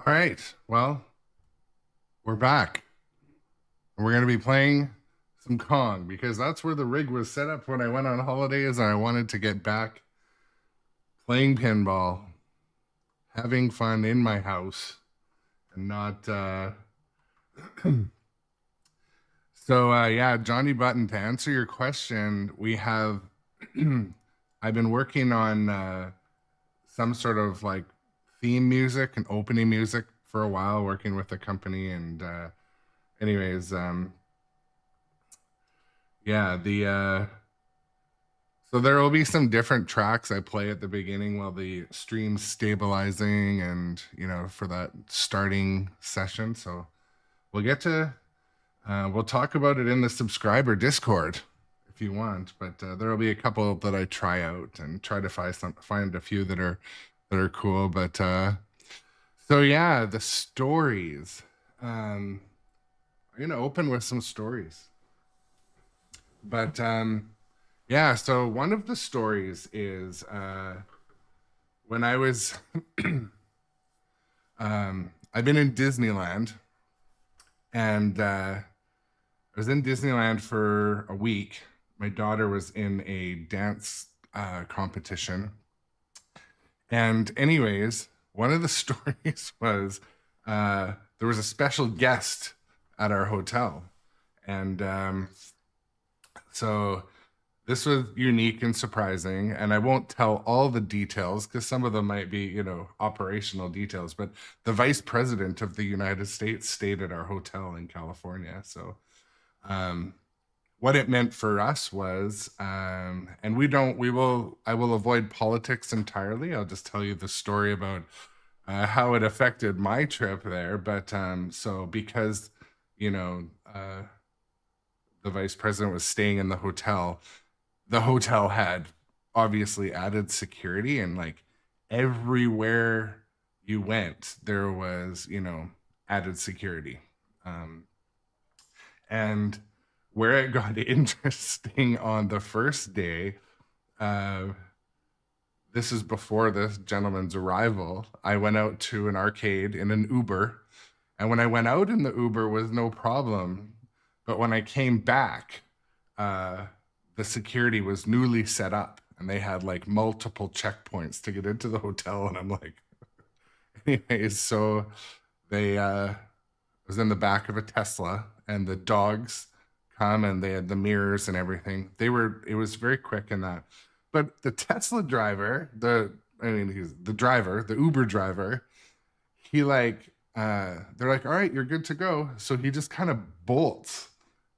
All right. Well, we're back. We're going to be playing some Kong because that's where the rig was set up when I went on holidays and I wanted to get back playing pinball, having fun in my house and not yeah, Johnny Button, to answer your question, we have I've been working on some sort of like theme music and opening music for a while, working with a company. And anyways, yeah, so there will be some different tracks I play at the beginning while the stream's stabilizing and, for that starting session. So we'll get to, we'll talk about it in the subscriber Discord if you want, but there will be a couple that I try out and try to find a few that are cool. But so yeah, the stories. I'm gonna open with some stories. But yeah, so one of the stories is when I was I've been in Disneyland, and I was in Disneyland for a week. My daughter was in a dance competition. And anyways, one of the stories was there was a special guest at our hotel. And so this was unique and surprising. And I won't tell all the details because some of them might be, operational details. But the vice president of the United States stayed at our hotel in California. So what it meant for us was, and I will avoid politics entirely. I'll just tell you the story about how it affected my trip there. But so because, the vice president was staying in the hotel had obviously added security, and like everywhere you went, there was, added security. And where it got interesting on the first day, this is before this gentleman's arrival, I went out to an arcade in an Uber. And when I went out in the Uber was no problem. But when I came back, the security was newly set up and they had like multiple checkpoints to get into the hotel. And I'm like, anyways, so they was in the back of a Tesla, and the dogs come and they had the mirrors and everything. It was very quick in that. But the Tesla driver, he's the driver, the Uber driver, he they're like, all right, you're good to go. So he just kind of bolts.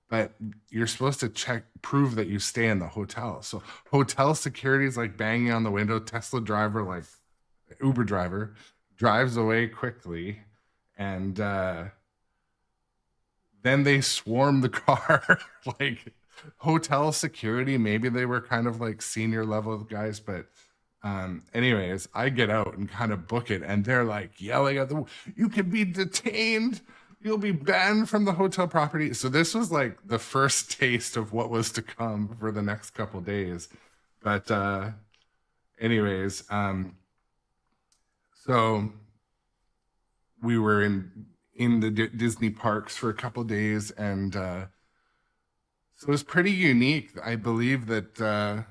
But you're supposed to prove that you stay in the hotel. So hotel security is like banging on the window. Tesla driver, like Uber driver, drives away quickly. And then they swarm the car. Like hotel security, maybe they were kind of like senior level guys. But anyways, I get out and kind of book it. And they're like yelling at you can be detained. You'll be banned from the hotel property. So this was like the first taste of what was to come for the next couple days. But anyways, so we were in the Disney parks for a couple days, and so it was pretty unique. I believe that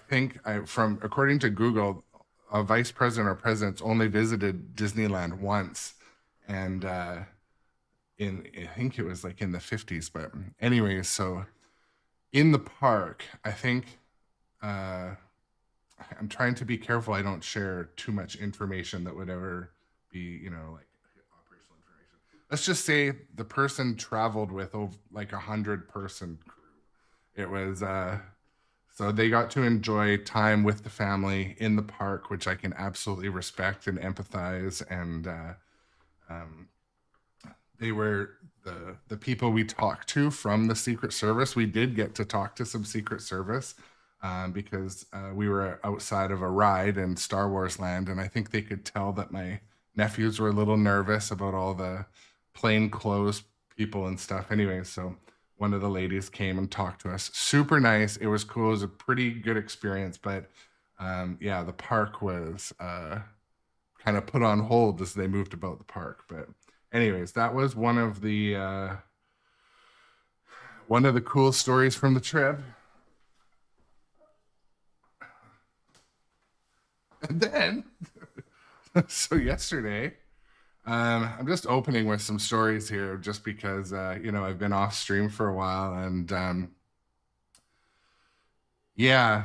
according to Google, a vice president or president's only visited Disneyland once. And I think it was like in the 50s. But anyways, so in the park, I think I'm trying to be careful I don't share too much information that would ever be, like operational information. Let's just say the person traveled with like 100-person crew. It was so they got to enjoy time with the family in the park, which I can absolutely respect and empathize. And they were the people we talked to from the Secret Service. We did get to talk to some Secret Service because we were outside of a ride in Star Wars Land, and I think they could tell that my nephews were a little nervous about all the plainclothes people and stuff. Anyway, so one of the ladies came and talked to us. Super nice. It was cool. It was a pretty good experience, but yeah, the park was kind of put on hold as they moved about the park. But anyways, that was one of the cool stories from the trip. And then, so yesterday, I'm just opening with some stories here just because, you know, I've been off stream for a while, and yeah,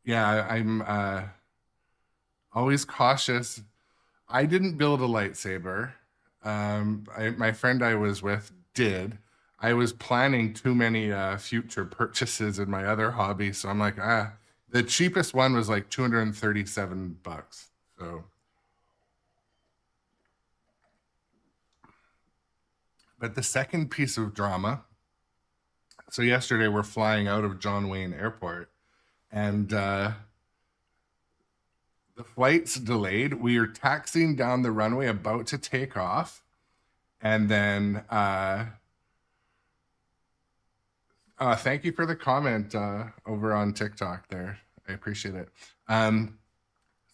I'm always cautious. I didn't build a lightsaber. My friend I was with did. I was planning too many future purchases in my other hobby, so I'm like, the cheapest one was like $237. So, but the second piece of drama. So yesterday we're flying out of John Wayne Airport, and the flight's delayed. We are taxiing down the runway, about to take off, and then thank you for the comment over on TikTok there. I appreciate it. So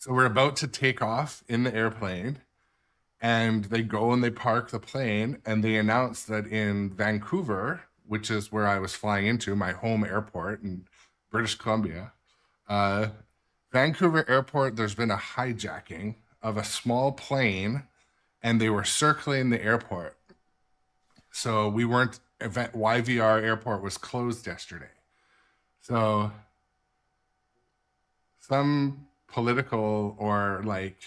we're about to take off in the airplane, and they go and they park the plane, and they announce that in Vancouver, which is where I was flying into, my home airport in British Columbia, Vancouver Airport, there's been a hijacking of a small plane, and they were circling the airport. So we weren't, YVR Airport was closed yesterday. So some political or like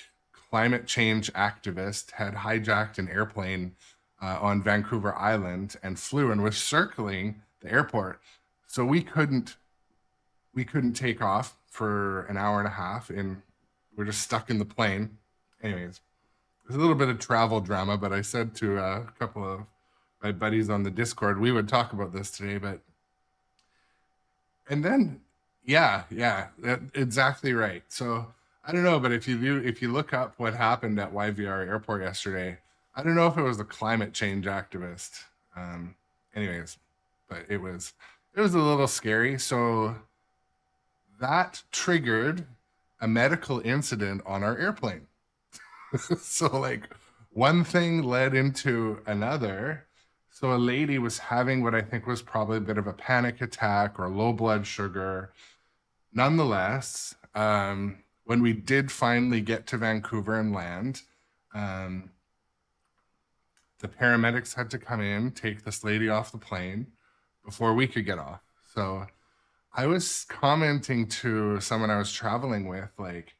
climate change activist had hijacked an airplane on Vancouver Island and flew and was circling the airport. So we couldn't take off for an hour and a half, and we're just stuck in the plane. Anyways, there's a little bit of travel drama, but I said to a couple of my buddies on the Discord, we would talk about this today, and then, yeah, exactly right. So I don't know, but if you look up what happened at YVR Airport yesterday, I don't know if it was a climate change activist. Anyways, but it was a little scary. So that triggered a medical incident on our airplane. So like one thing led into another. So a lady was having what I think was probably a bit of a panic attack or low blood sugar. Nonetheless, when we did finally get to Vancouver and land, the paramedics had to come in, take this lady off the plane before we could get off. So I was commenting to someone I was traveling with, like,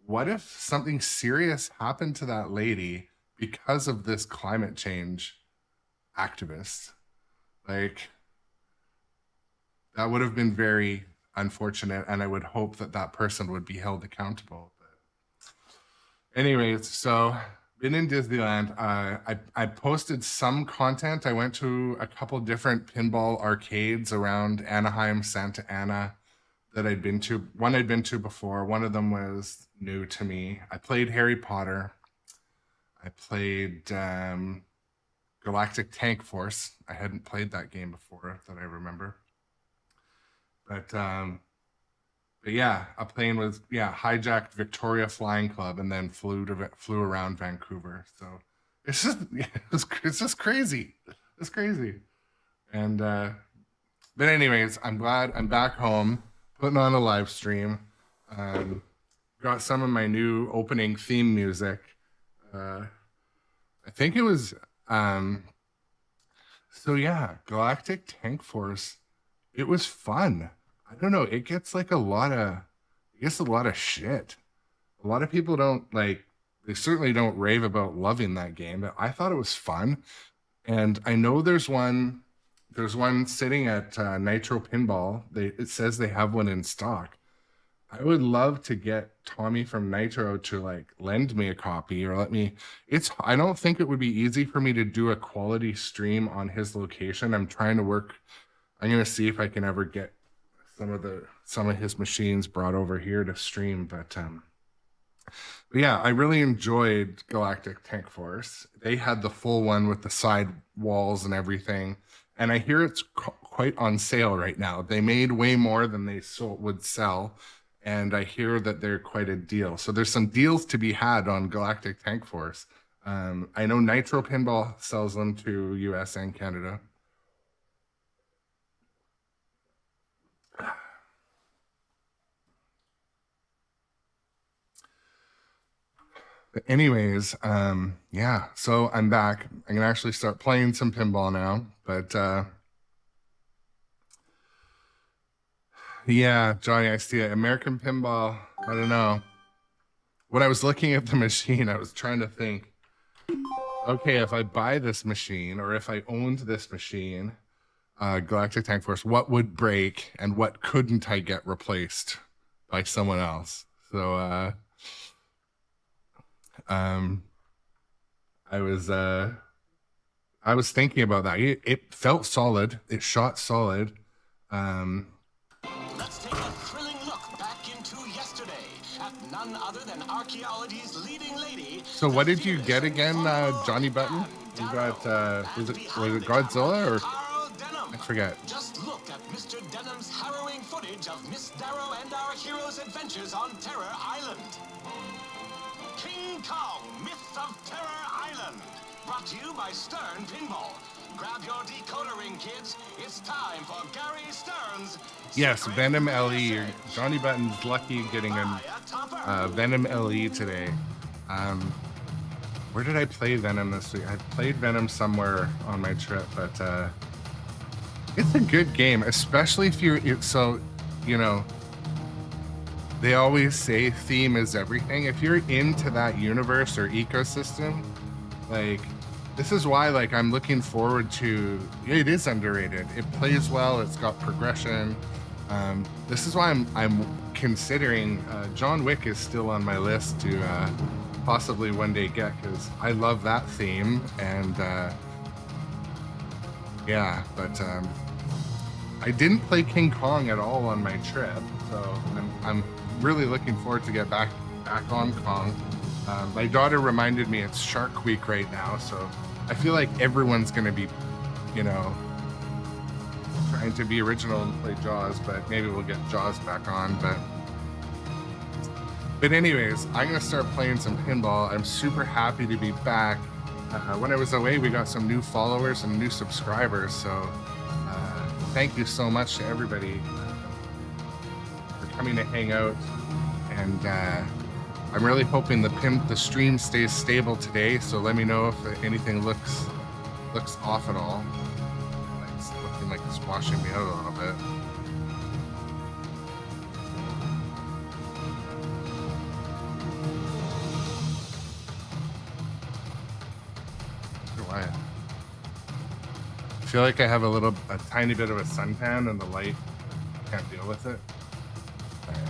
what if something serious happened to that lady because of this climate change activist? Like, that would have been very unfortunate, and I would hope that that person would be held accountable. But anyways, so been in Disneyland. I posted some content. I went to a couple different pinball arcades around Anaheim, Santa Ana that I'd been to. One I'd been to before. One of them was new to me. I played Harry Potter. I played Galactic Tank Force. I hadn't played that game before that I remember. But yeah, a plane was hijacked Victoria Flying Club and then flew around Vancouver. So it's just crazy. It's crazy. And but anyways, I'm glad I'm back home, putting on a live stream. Got some of my new opening theme music. I think it was so yeah, Galactic Tank Force. It was fun. I don't know. It gets like a lot of shit. A lot of people don't like. They certainly don't rave about loving that game. But I thought it was fun, and I know there's one sitting at nitropinball. It says they have one in stock. I would love to get Tommy from Nitro to like lend me a copy or let me. I don't think it would be easy for me to do a quality stream on his location. I'm trying to work. I'm gonna see if I can ever get some of his machines brought over here to stream. But yeah, I really enjoyed Galactic Tank Force. They had the full one with the side walls and everything, and I hear it's quite on sale right now. They made way more than they would sell, and I hear that they're quite a deal. So there's some deals to be had on Galactic Tank Force. I know Nitropinball sells them to US and Canada. But anyways, yeah, so I'm back. I'm gonna actually start playing some pinball now, but yeah, Johnny, I see it. American Pinball, I don't know. When I was looking at the machine, I was trying to think, okay, if I buy this machine or if I owned this machine, Galactic Tank Force, what would break and what couldn't I get replaced by someone else? So I was thinking about that. It felt solid. It shot solid. Let's take a thrilling look back into yesterday at none other than archaeology's leading lady. So what did you get again, Johnny Button? You got was it Godzilla or I forget. Just look at Mr. Denham's harrowing footage of Miss Darrow and our hero's adventures on Terror Island. King Kong, Myth of Terror Island. Brought to you by sternpinball. Grab your decoder ring, kids. It's time for Gary Stern's. Yes, Venom LE. Johnny Button's lucky getting a Venom LE today. Where did I play Venom this week? I played Venom somewhere on my trip, but it's a good game, especially if you're so, you know, they always say theme is everything. If you're into that universe or ecosystem, like, this is why, like, I'm looking forward to, it is underrated. It plays well, it's got progression. This is why I'm considering, John Wick is still on my list to possibly one day get, because I love that theme, and yeah, but I didn't play King Kong at all on my trip, so I'm really looking forward to get back on Kong. My daughter reminded me it's Shark Week right now, so I feel like everyone's going to be, you know, trying to be original and play Jaws, but maybe we'll get Jaws back on. But anyways, I'm going to start playing some pinball. I'm super happy to be back. When I was away, we got some new followers and new subscribers, so thank you so much to everybody for coming to hang out. And I'm really hoping the stream stays stable today, so let me know if anything looks off at all. It's looking like it's washing me out a little bit. Why? I feel like I have a tiny bit of a suntan and the light can't deal with it. All right.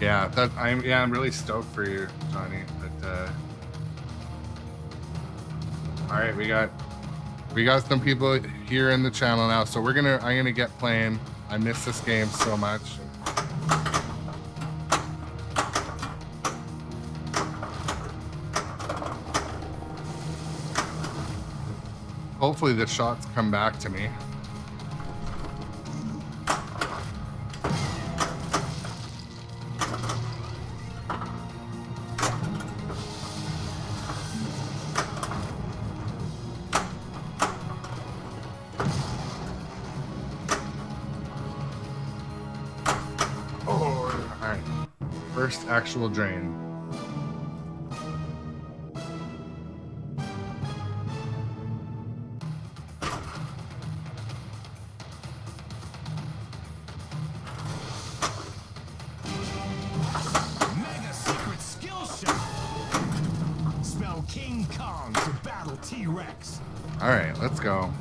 Yeah, I'm really stoked for you, Johnny. But all right, we got some people here in the channel now, so I'm gonna get playing. I miss this game so much. Hopefully the shots come back to me. First actual drain. Mega secret skill shot. Spell King Kong to battle T-Rex. All right, let's go.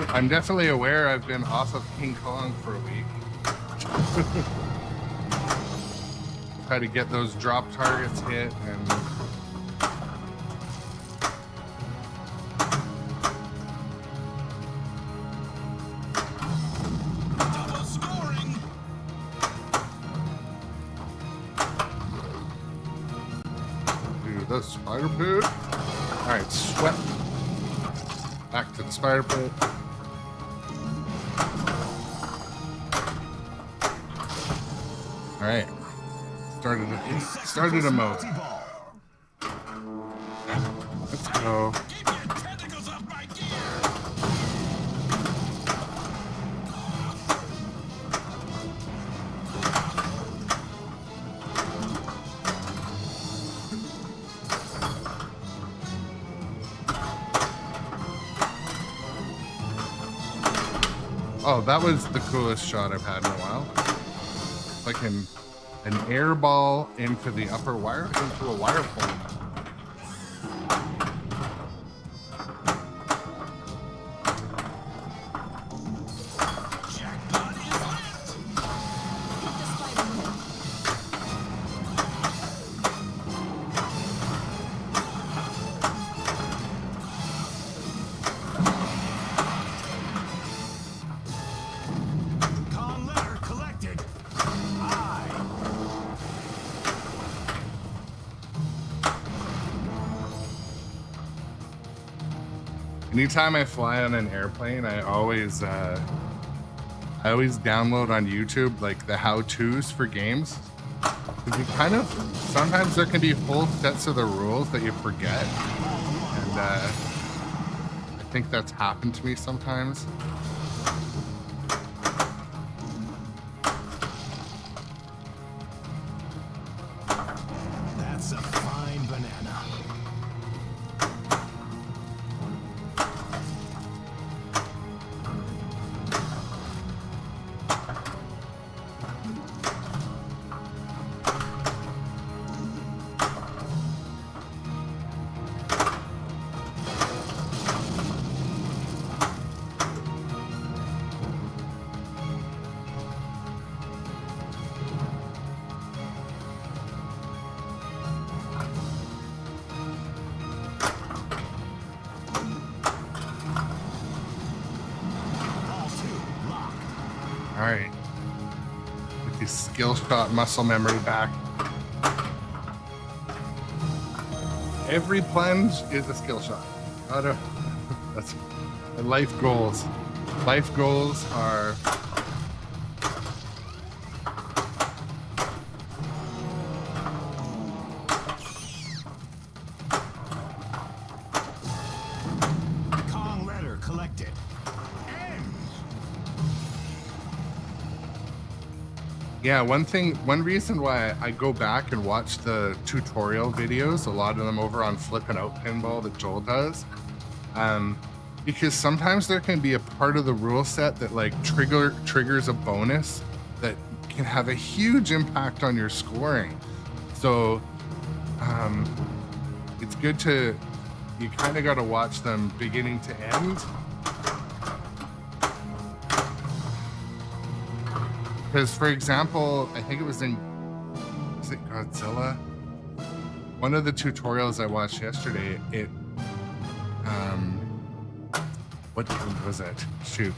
I'm definitely aware I've been off of King Kong for a week. Try to get those drop targets hit, and the spider pit. All right, swept back to the spider pit. All right, started a mode. Let's go. Oh, that was the coolest shot I've had in a while. Like an air ball into the upper wire, into a wire pole. Anytime I fly on an airplane, I always download on YouTube like the how-tos for games. Because you kind of, sometimes there can be whole sets of the rules that you forget, and I think that's happened to me sometimes. That's a fine banana. All right, with the skill shot muscle memory back. Every plunge is a skill shot. That's life goals. Life goals are Kong letter collected. yeah, one reason why I go back and watch the tutorial videos, a lot of them over on Flippin' Out Pinball that Joel does, because sometimes there can be a part of the rule set that like triggers a bonus that can have a huge impact on your scoring. So it's good to, you kind of got to watch them beginning to end. Because, for example, I think it was in, is it Godzilla? One of the tutorials I watched yesterday, it, what was it? Shoot.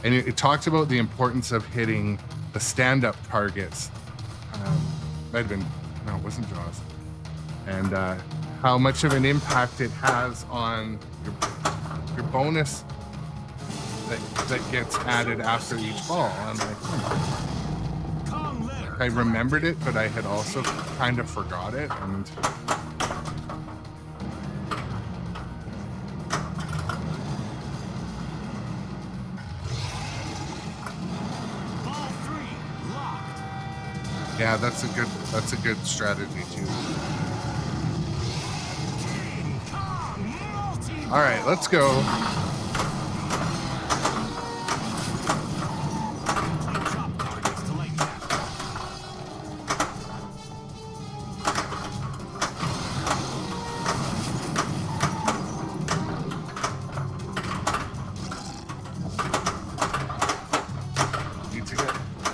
And it talked about the importance of hitting the stand-up targets. Might have been, no, it wasn't Jaws. And how much of an impact it has on your bonus that gets added after each ball. I'm like, I remembered it, but I had also kind of forgot it. And yeah, that's a good strategy too. All right, let's go.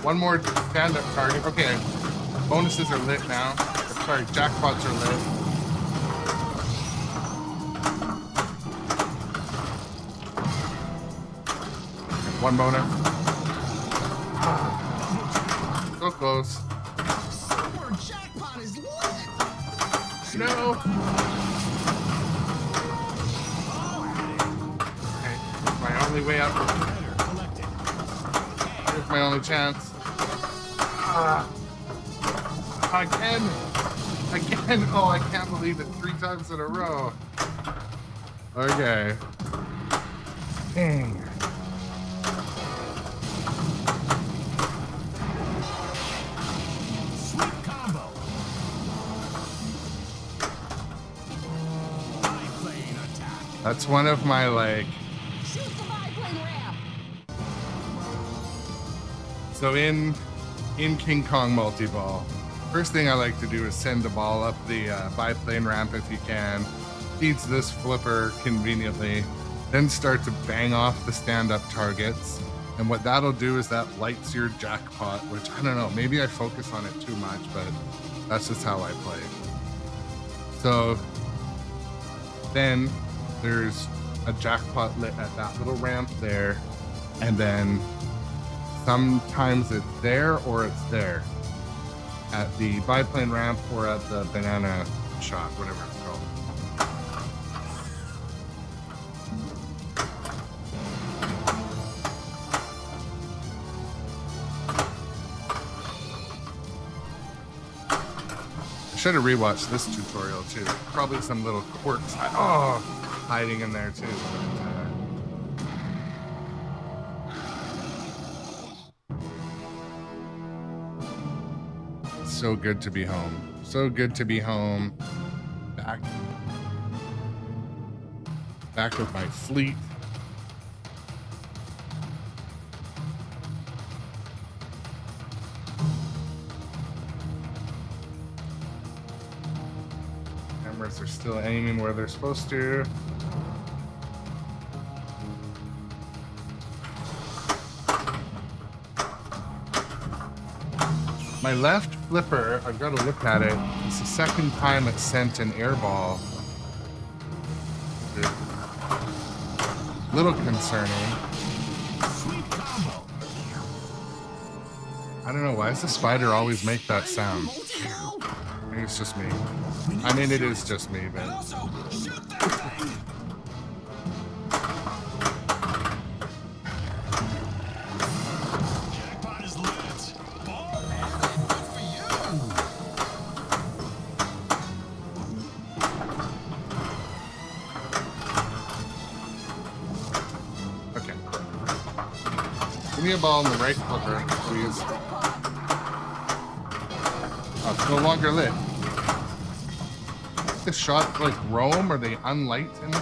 One more stand-up target. Okay, bonuses are lit now. Sorry, jackpots are lit. One bonus. So close. Super jackpot is lit. No. Okay, my only way up. Here's my only chance. Again. Oh, I can't believe it. 3 times in a row. Okay. Dang. Sweet combo. Biplane attack. That's one of my, like... Shoot the biplane ramp. So in King Kong multi-ball, first thing I like to do is send the ball up the biplane ramp if you can. Feeds this flipper conveniently. Then start to bang off the stand-up targets. And what that'll do is that lights your jackpot, which I don't know, maybe I focus on it too much, but that's just how I play. So then there's a jackpot lit at that little ramp there. And then sometimes it's there or it's there at the biplane ramp or at the banana shot, whatever it's called. I should have rewatched this tutorial too. Probably some little quirks hiding in there too. But, so good to be home. So good to be home. Back with my fleet. Cameras are still aiming where they're supposed to. My left flipper, I've got to look at it. It's the second time it sent an air ball. A little concerning. I don't know, why does the spider always make that sound? Maybe it's just me. I mean, it is just me, but... Also, shoot that thing. Jackpot is lit. Ball good for you. Okay. Give me a ball in the right flipper, please. Oh, it's no longer lit. The shot like roam, or they unlight in it?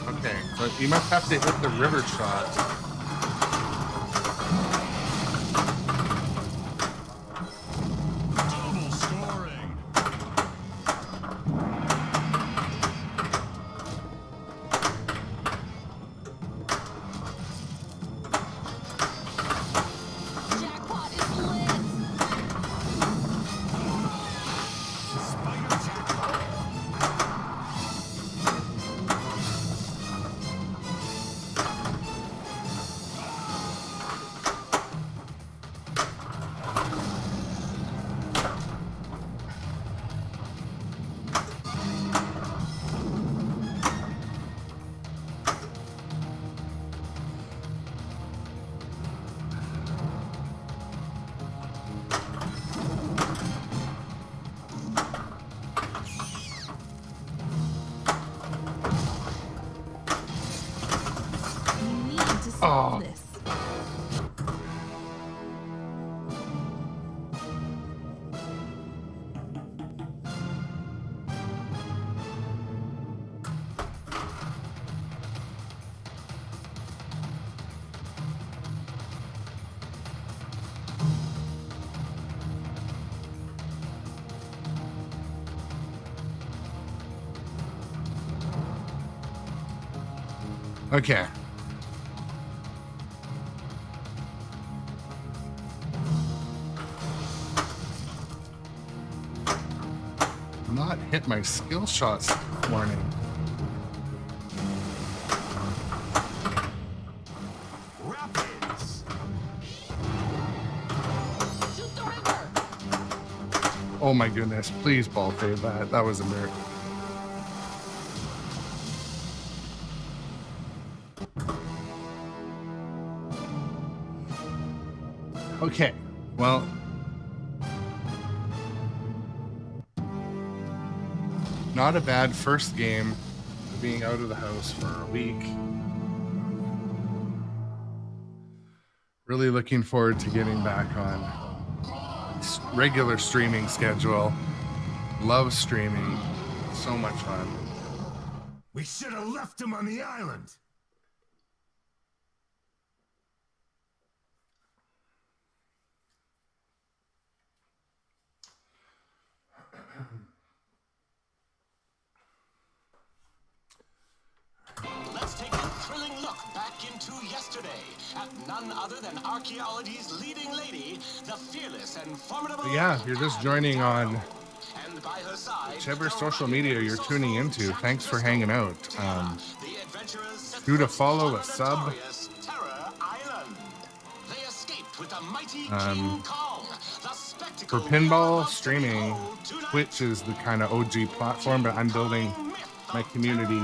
Okay, so you must have to hit the river shot. Double scoring. Jackpot is lit. Spider jackpot. We need to solve this. Okay. Not hit my skill shots this morning. Oh my goodness, please ball fade that. That was a miracle. Okay, well, not a bad first game for being out of the house for a week. Really looking forward to getting back on regular streaming schedule. Love streaming. So much fun. We should have left him on the island. Let's take a thrilling look back into yesterday at none other than archaeology's leading lady, the fearless and formidable. Yeah, if you're just joining on and by her side, whichever social media you're tuning into, thanks for hanging out. Do to follow, a sub. For pinball streaming, Twitch is the kind of OG platform, but I'm building my community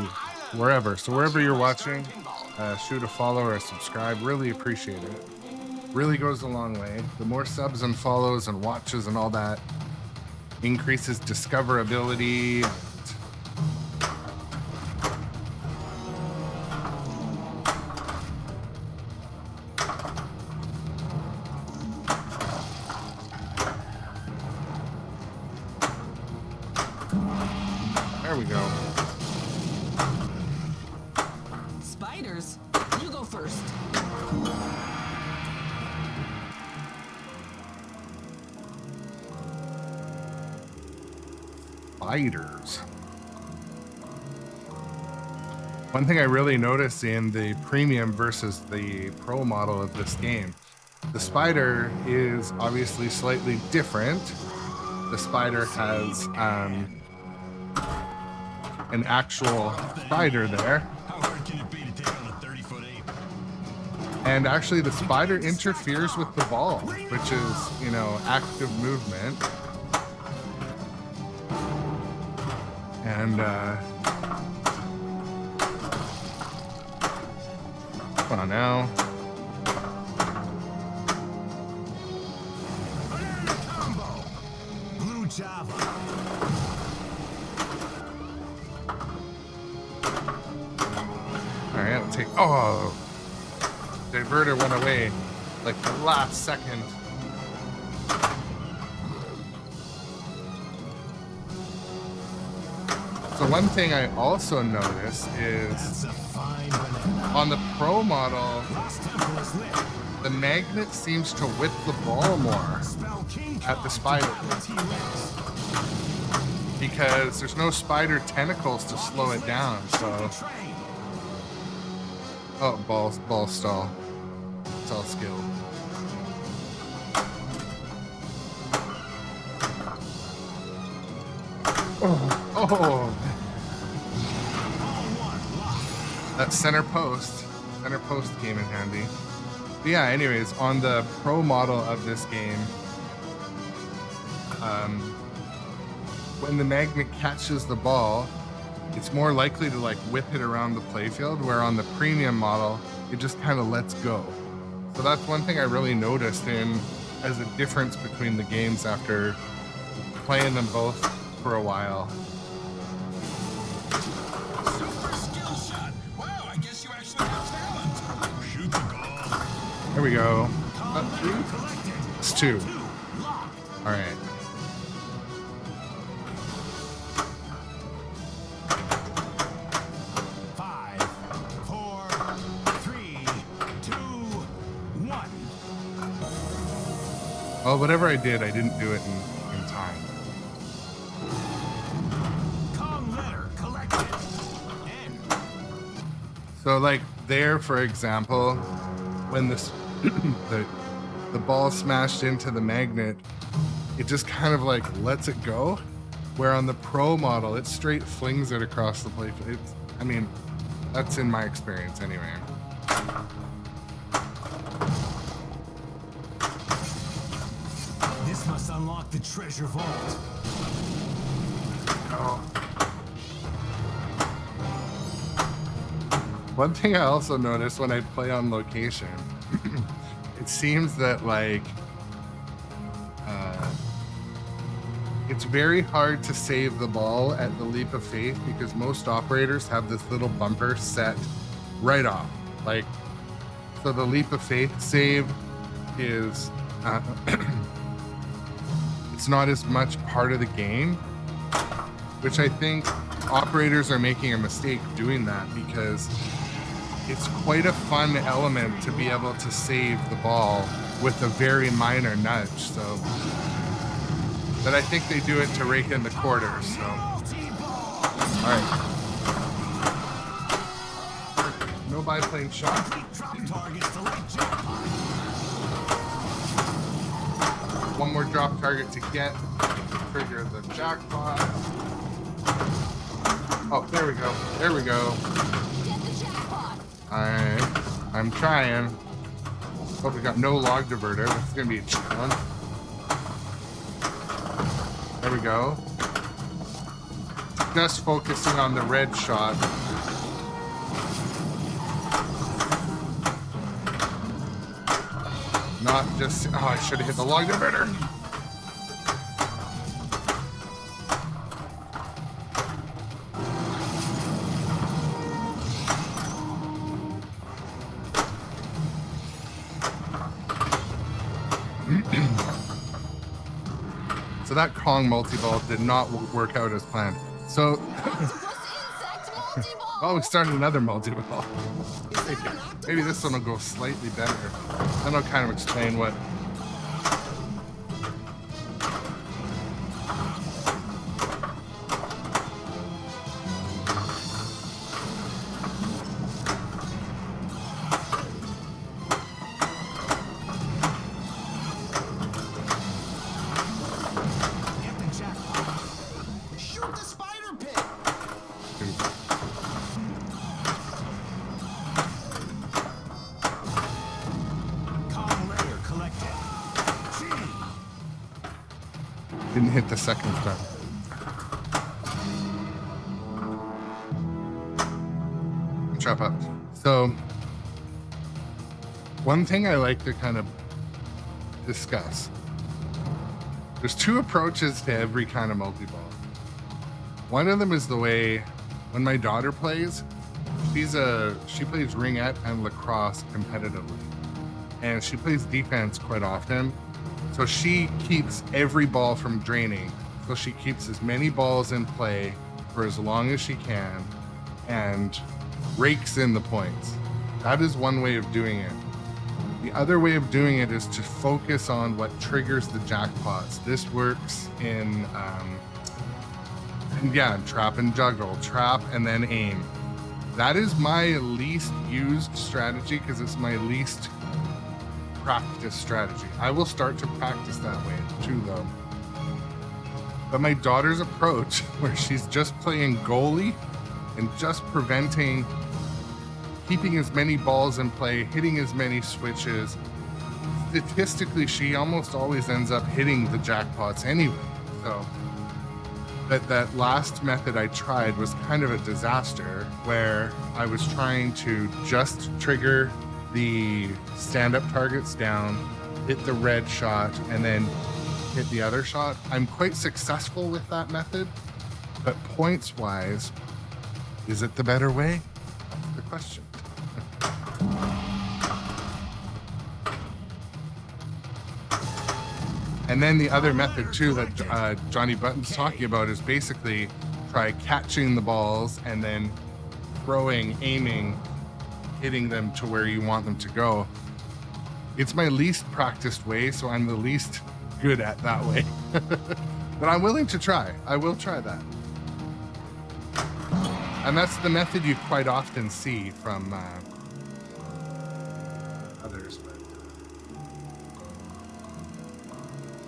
wherever. So wherever you're watching, shoot a follow or a subscribe. Really appreciate it. Really goes a long way. The more subs and follows and watches and all that increases discoverability. There we go. Spiders, you go first. Spiders. One thing I really noticed in the premium versus the pro model of this game, the spider is obviously slightly different. The spider has an actual spider there. How hard can it be to take on a 30-foot ape? And actually the spider interferes with the ball, which is, you know, active movement. And come on now. Combo. Blue Java. All right, I'll take. Oh, diverter went away like the last second. So one thing I also noticed is That's a fine banana. on the pro model, Lost temple is lit. the magnet seems to whip the ball more Spell King at the Kong spider to battle T-Rex. because there's no spider tentacles to slow it down. So, Train. oh, ball stall. It's all skill. Oh. That center post came in handy. But yeah, anyways, on the pro model of this game, when the magnet catches the ball, it's more likely to like whip it around the playfield, where on the premium model, it just kind of lets go. So that's one thing I really noticed as a difference between the games after playing them both for a while. Super skill shot. Wow, I guess you actually have talent. Shoot the ball. There we go. Collected. It's two. Locked. All right. Five, four, three, two, one. Well, whatever I did, I didn't do it in time. Kong letter collected. N. So like there, for example, when this the ball smashed into the magnet, it just kind of like lets it go. Where on the pro model, it straight flings it across the plate. I mean, that's in my experience anyway. This must unlock the treasure vault. Oh. One thing I also noticed when I play on location, it seems that like it's very hard to save the ball at the leap of faith because most operators have this little bumper set right off. Like, so the leap of faith save is it's not as much part of the game, which I think operators are making a mistake doing that because it's quite a fun element to be able to save the ball with a very minor nudge. So, but I think they do it to rake in the quarters. So, all right. No biplane shot. One more drop target to get trigger the jackpot. Oh, there we go. There we go. I'm trying. Hope we got no log diverter. That's gonna be a challenge. There we go. Just focusing on the red shot. Not just, oh, I should have hit the log diverter. So that Kong multi-ball did not work out as planned. So, oh, we started another multi-ball. Maybe this one will go slightly better. Then I'll kind of explain what. Didn't hit the second time. Chop up. So, one thing I like to kind of discuss. There's two approaches to every kind of multi-ball. One of them is the way when my daughter plays, she plays ringette and lacrosse competitively. And she plays defense quite often. So she keeps every ball from draining. So she keeps as many balls in play for as long as she can and rakes in the points. That is one way of doing it. The other way of doing it is to focus on what triggers the jackpots. This works in, trap and juggle, trap and then aim. That is my least used strategy because it's my least practice strategy. I will start to practice that way too, though. But my daughter's approach, where she's just playing goalie and just preventing, keeping as many balls in play, hitting as many switches, statistically, she almost always ends up hitting the jackpots anyway. So that last method I tried was kind of a disaster, where I was trying to just trigger the stand-up targets down, hit the red shot, and then hit the other shot. I'm quite successful with that method, but points-wise, is it the better way? That's the question. And then the other method too that Johnny Button's talking about is basically try catching the balls and then throwing, aiming, hitting them to where you want them to go. It's my least practiced way, so I'm the least good at that way. But I'm willing to try. I will try that. And that's the method you quite often see from others.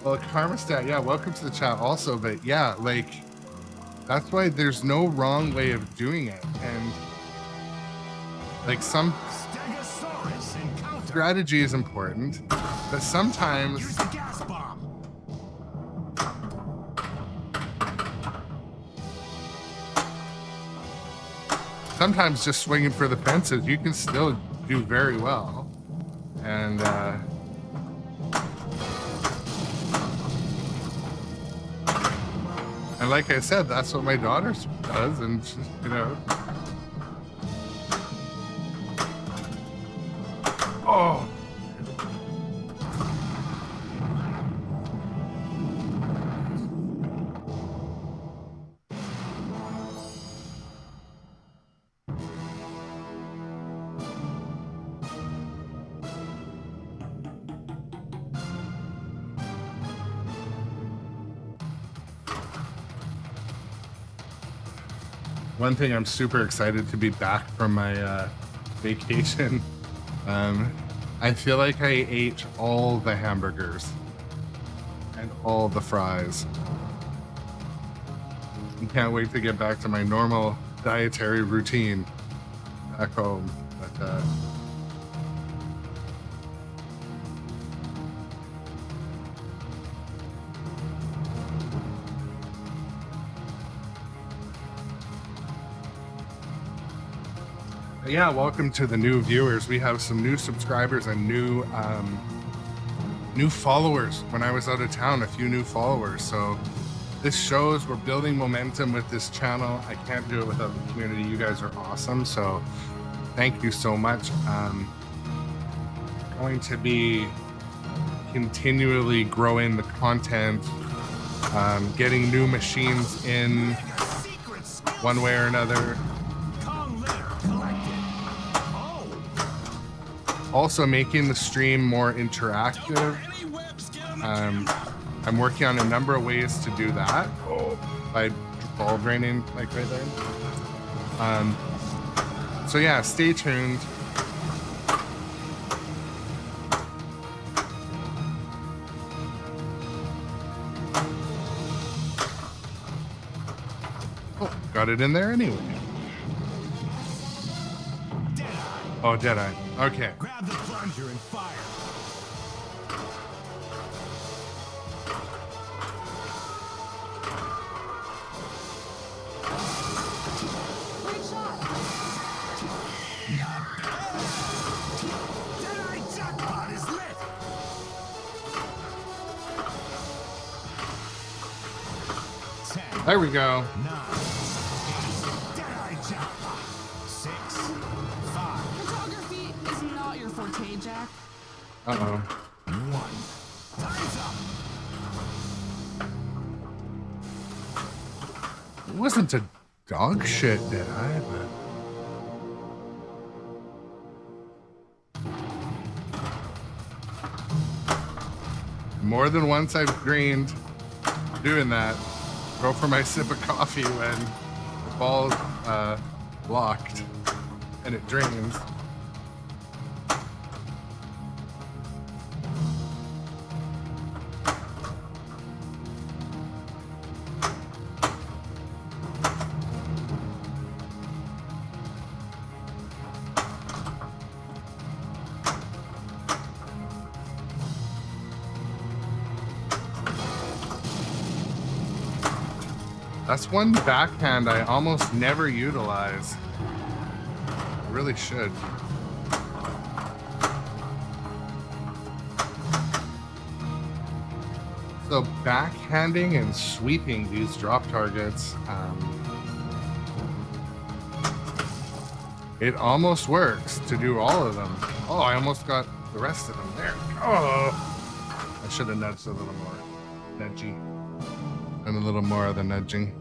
Well, Karmastat, yeah, welcome to the chat also. But yeah, like, that's why there's no wrong way of doing it. And like some strategy is important, but sometimes sometimes just swinging for the fences, you can still do very well. And like I said, that's what my daughter does, and you know. Oh. One thing, I'm super excited to be back from my vacation. I feel like I ate all the hamburgers and all the fries. I can't wait to get back to my normal dietary routine back home. But yeah, welcome to the new viewers. We have some new subscribers and new followers. When I was out of town, a few new followers. So this shows we're building momentum with this channel. I can't do it without the community. You guys are awesome. So thank you so much. Going to be continually growing the content, getting new machines in one way or another. Also making the stream more interactive. I'm working on a number of ways to do that by ball draining like right there. So yeah, stay tuned. Oh, got it in there anyway. Oh, Deadeye. Okay. Grab the plunger and fire. Great shot. Deadeye jackpot is lit. 10, There we go. 9, 8. Deadeye jackpot. 6, 5. Photography is not your forte, Jack. Uh-oh. 1. Time's up. It wasn't a dog shit, did I? But... more than once I've greened doing that. Go for my sip of coffee when the ball's locked and it drains. That's one backhand I almost never utilize. I really should. So backhanding and sweeping these drop targets, it almost works to do all of them. Oh, I almost got the rest of them there. Oh, I should have nudged a little more. Nudgy. And a little more of the nudging.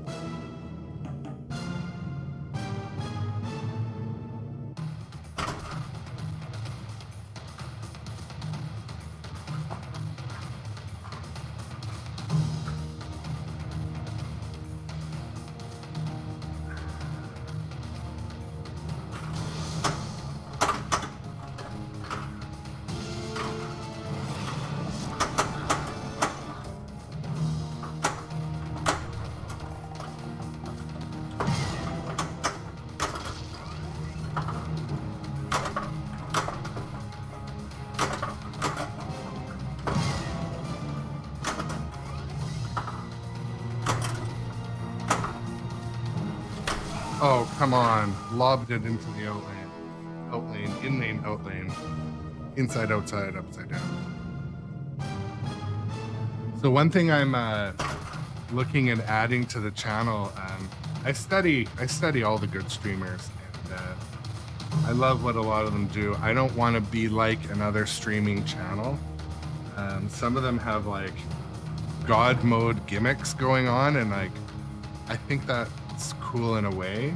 Oh, come on. Lobbed it into the out lane. Out lane, in lane, out lane. Inside, outside, upside down. So one thing I'm looking at adding to the channel, I study all the good streamers, and I love what a lot of them do. I don't want to be like another streaming channel. Some of them have like God mode gimmicks going on, and like I think that's cool in a way.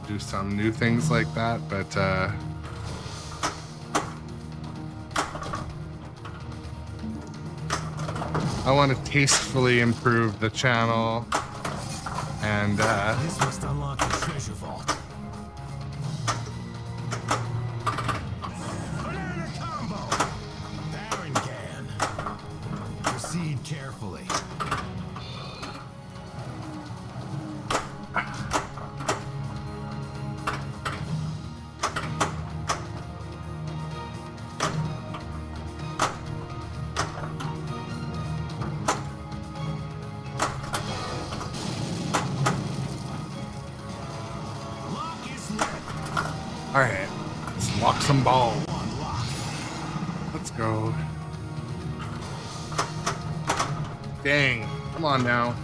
Do some new things like that, but I want to tastefully improve the channel, and This must unlock the treasure vault. Banana combo! Baron proceed carefully. all right, let's lock some balls. Let's go. Dang, come on now.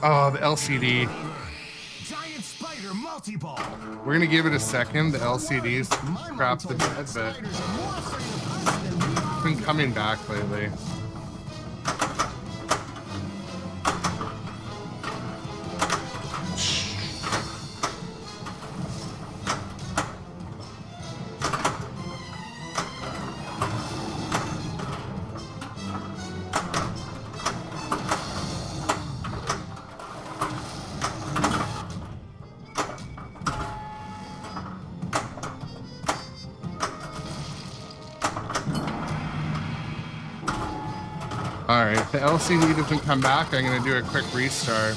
Oh, the LCD. Giant spider multi-ball. We're gonna give it a second. The LCD's crap the bed, but it's been coming back lately. All right, if the LCD doesn't come back, I'm gonna do a quick restart.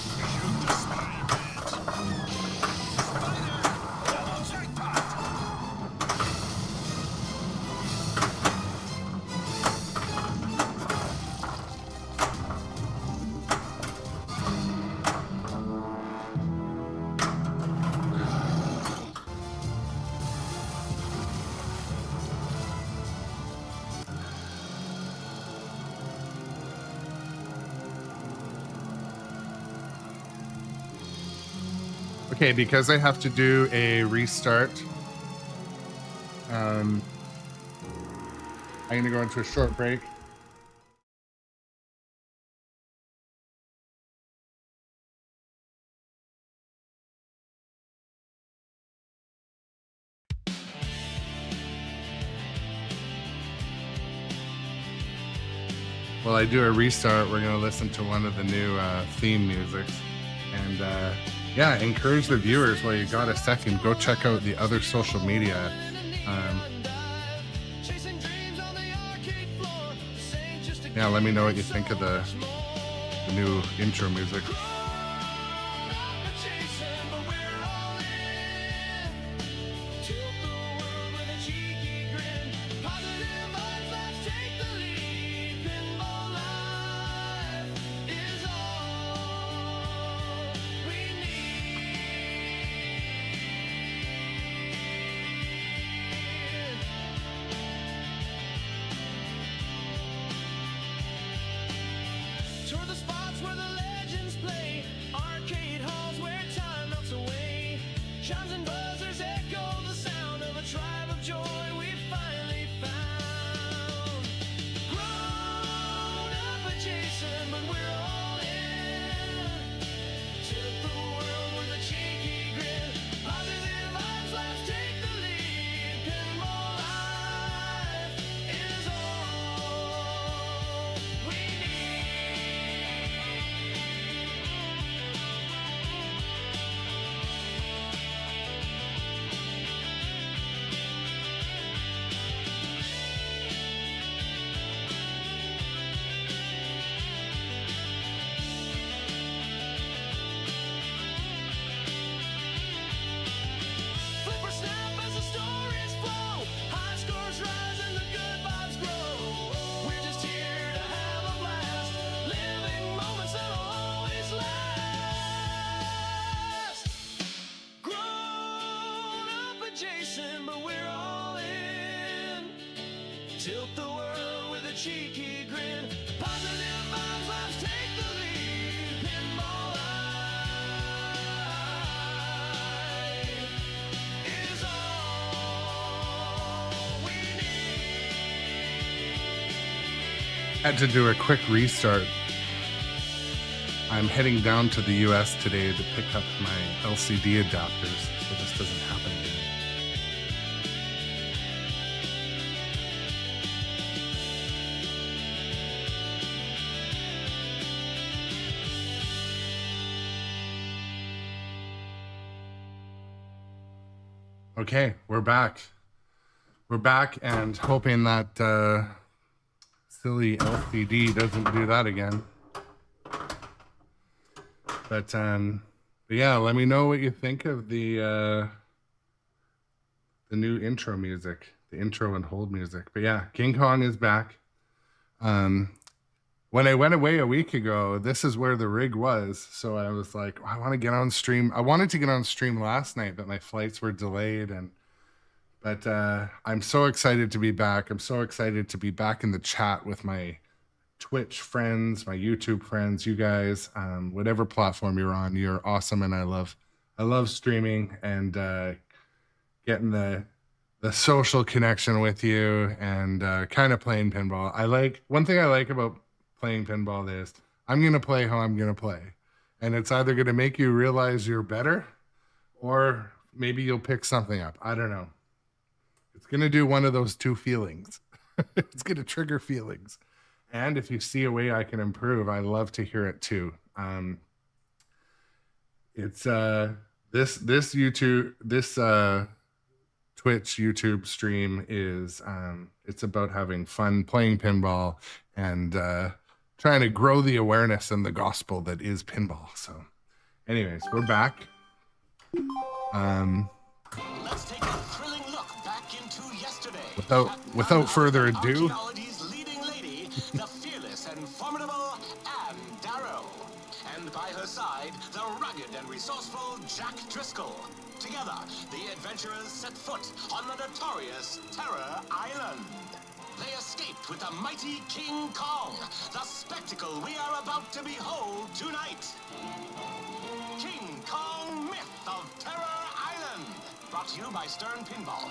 Okay, because I have to do a restart, I'm gonna go into a short break. While I do a restart, we're gonna listen to one of the new theme musics, and yeah, encourage the viewers while you got a second. Go check out the other social media. Yeah, let me know what you think of the new intro music. Tour the spots where the legends play, arcade halls where time melts away. Chimes and buzzers echo the sound of a tribe of joy we finally found. Grown up adjacent, but we're all in. Took the world with a cheeky grin. Tilt the world with a cheeky grin. Positive vibes, let's take the lead. Pinball life is all we need. Had to do a quick restart. I'm heading down to the US today to pick up my LCD adapters so this doesn't happen again. Okay, we're back. We're back and hoping that silly LCD doesn't do that again. But yeah, let me know what you think of the new intro music, the intro and hold music. But yeah, King Kong is back. When I went away a week ago, this is where the rig was. So I was like, I want to get on stream. I wanted to get on stream last night, but my flights were delayed. But I'm so excited to be back. I'm so excited to be back in the chat with my Twitch friends, my YouTube friends, you guys, whatever platform you're on, you're awesome. And I love streaming and getting the social connection with you and kind of playing pinball. One thing I like about playing pinball is I'm going to play how I'm going to play. And it's either going to make you realize you're better or maybe you'll pick something up. I don't know. It's going to do one of those two feelings. It's going to trigger feelings. And if you see a way I can improve, I love to hear it too. It's this Twitch YouTube stream is it's about having fun playing pinball and trying to grow the awareness and the gospel that is pinball. So, anyways, we're back. Let's take a thrilling look back into yesterday. Without further ado. The fearless and formidable Anne Darrow. And by her side, the rugged and resourceful Jack Driscoll. Together, the adventurers set foot on the notorious Terror Island. They escaped with the mighty King Kong, the spectacle we are about to behold tonight. King Kong Myth of Terror Island. Brought to you by Sternpinball.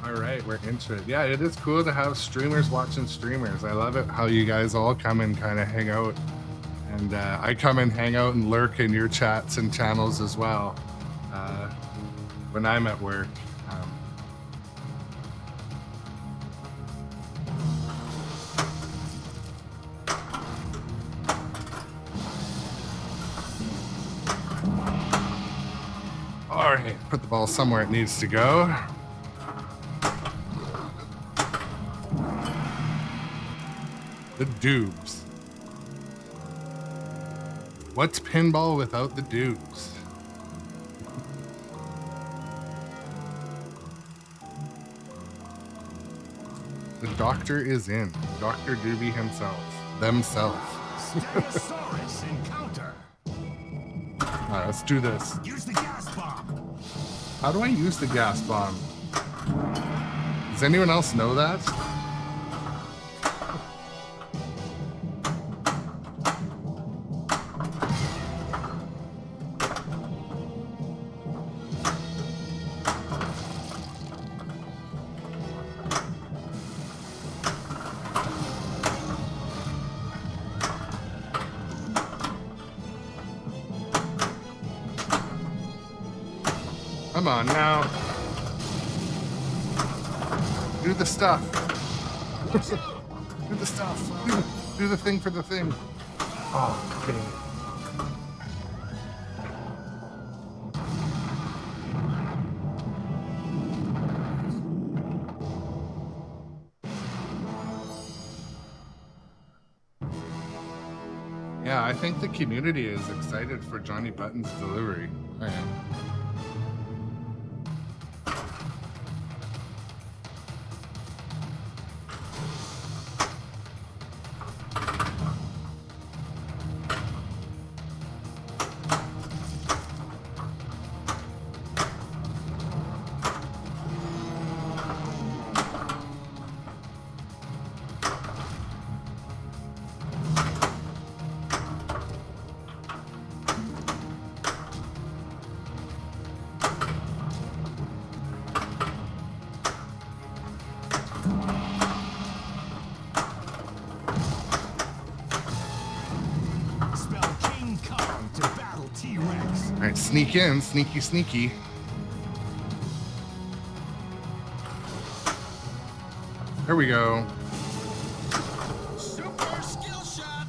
All right, we're into it. Yeah, it is cool to have streamers watching streamers. I love it how you guys all come and kind of hang out. And I come and hang out and lurk in your chats and channels as well when I'm at work. All right, put the ball somewhere it needs to go. The dubs. What's pinball without the dubs? The doctor is in. Dr. Doobie himself. Themselves. Stegosaurus encounter. Alright, let's do this. Use the gas bomb. How do I use the gas bomb? Does anyone else know that? Come on now. Do the stuff. Do the stuff. Do the thing for the thing. Oh, okay. Yeah, I think the community is excited for Johnny Button's delivery. I am. T-Rex. All right, sneak in, sneaky, sneaky. There we go. Super skill shot.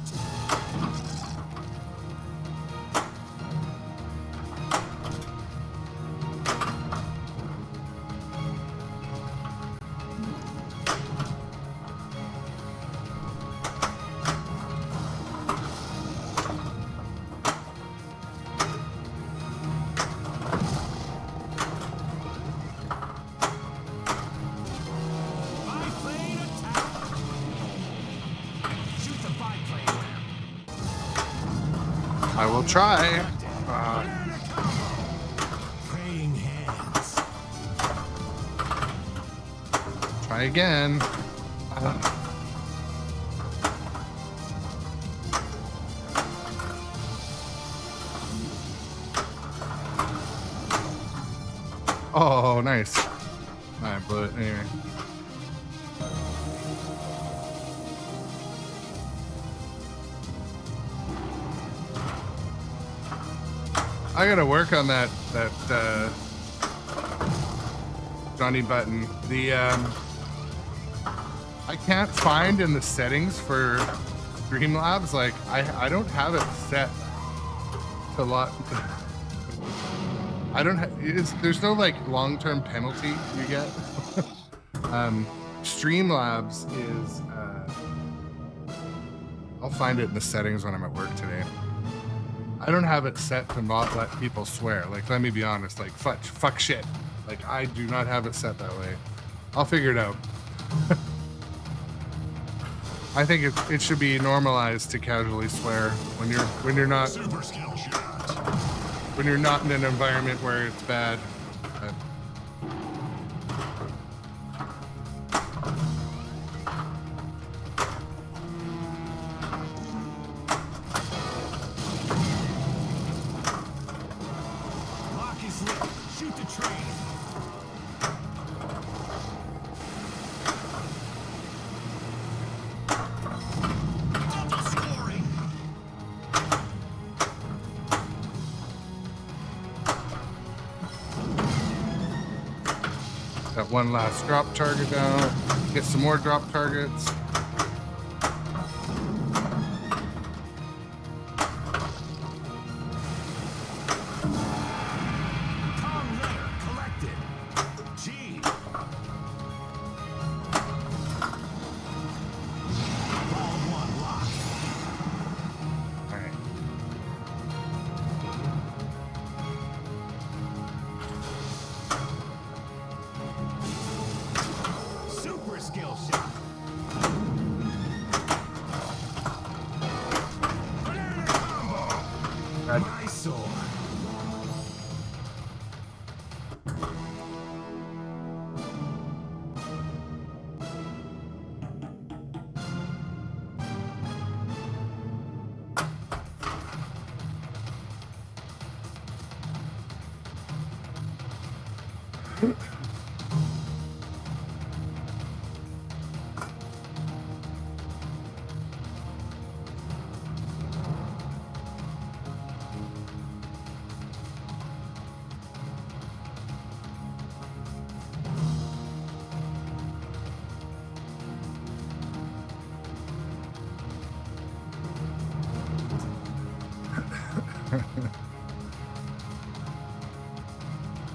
Biplane attack. Shoot the biplane ramp. I will try. Banana combo. Praying hands. Try again. Oh, nice. I blew it anyway. I gotta work on that Johnny button. The I can't find in the settings for Streamlabs, like I don't have it set to lot. I don't have, there's no like long-term penalty you get. Streamlabs is I'll find it in the settings when I'm at work today. I don't have it set to not let people swear. Like, let me be honest, like fuck shit. Like, I do not have it set that way. I'll figure it out. I think it should be normalized to casually swear when you're not Super skill shot. when you're not in an environment where it's bad. Lock is lit. Shoot the train. Double scoring. Got one last drop target down. Get some more drop targets. Tom letter collected. G. Ball one locked. All right. Super skill shot. Banana combo. Red. Mysore.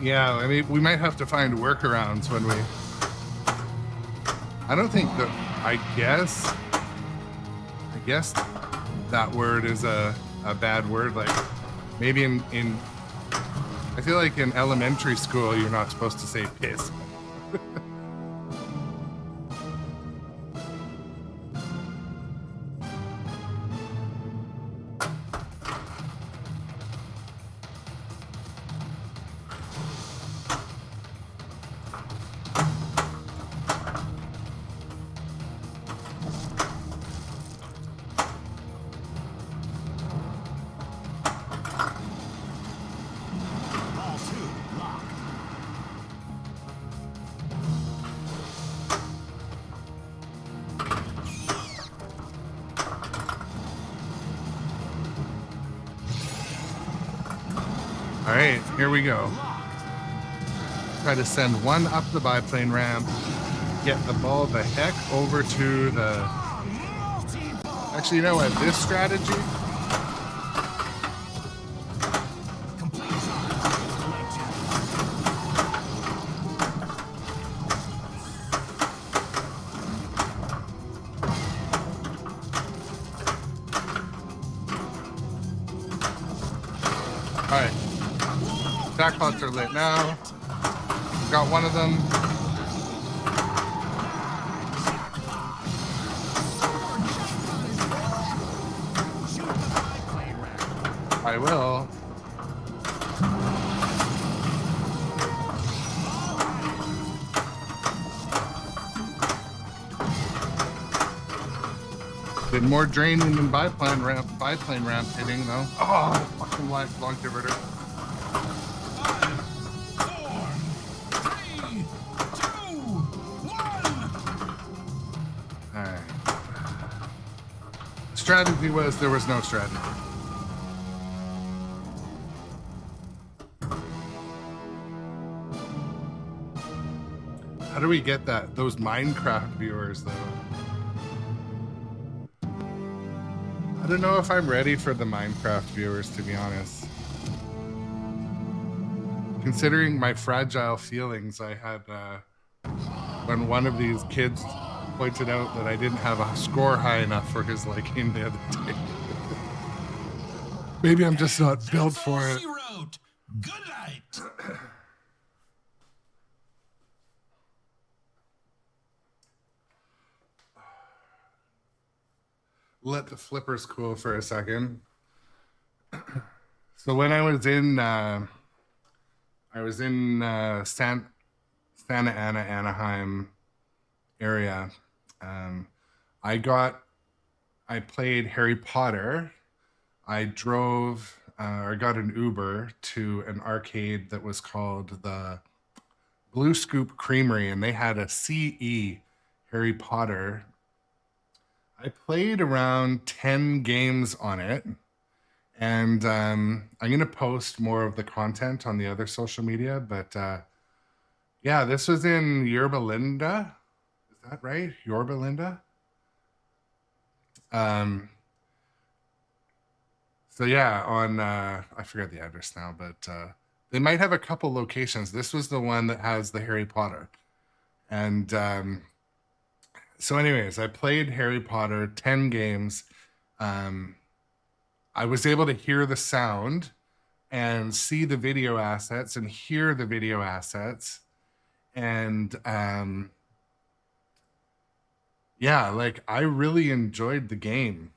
Yeah, I mean, we might have to find workarounds when we. I don't think that. I guess that word is a bad word. Like, maybe in. I feel like in elementary school you're not supposed to say piss. Ball two locked. All right, here we go. Try to send one up the biplane ramp. Get the ball the heck over to the... Actually, you know what? This strategy... All right. Jackpots are lit now. We've got one of them. I will. Did more draining than biplane ramp hitting though. Oh, fucking long diverter. 5, 4, 3, 2, 1. All right. Strategy was there was no strategy. How do we get those Minecraft viewers though? I don't know if I'm ready for the Minecraft viewers, to be honest. Considering my fragile feelings I had when one of these kids pointed out that I didn't have a score high enough for his liking the other day. Maybe I'm just not built for it. She wrote, "Good night." Let the flippers cool for a second. So when I was in Santa Ana, Anaheim area, I played Harry Potter. I drove or got an Uber to an arcade that was called the Blue Scoop Creamery, and they had a CE Harry Potter. I played around 10 games on it, and I'm going to post more of the content on the other social media, but yeah, this was in Yorba Linda. Is that right? Yorba Linda? So yeah, on, I forget the address now, but they might have a couple locations. This was the one that has the Harry Potter. And so anyways, I played Harry Potter 10 games. I was able to hear the sound and see the video assets and hear the video assets. And yeah, like I really enjoyed the game.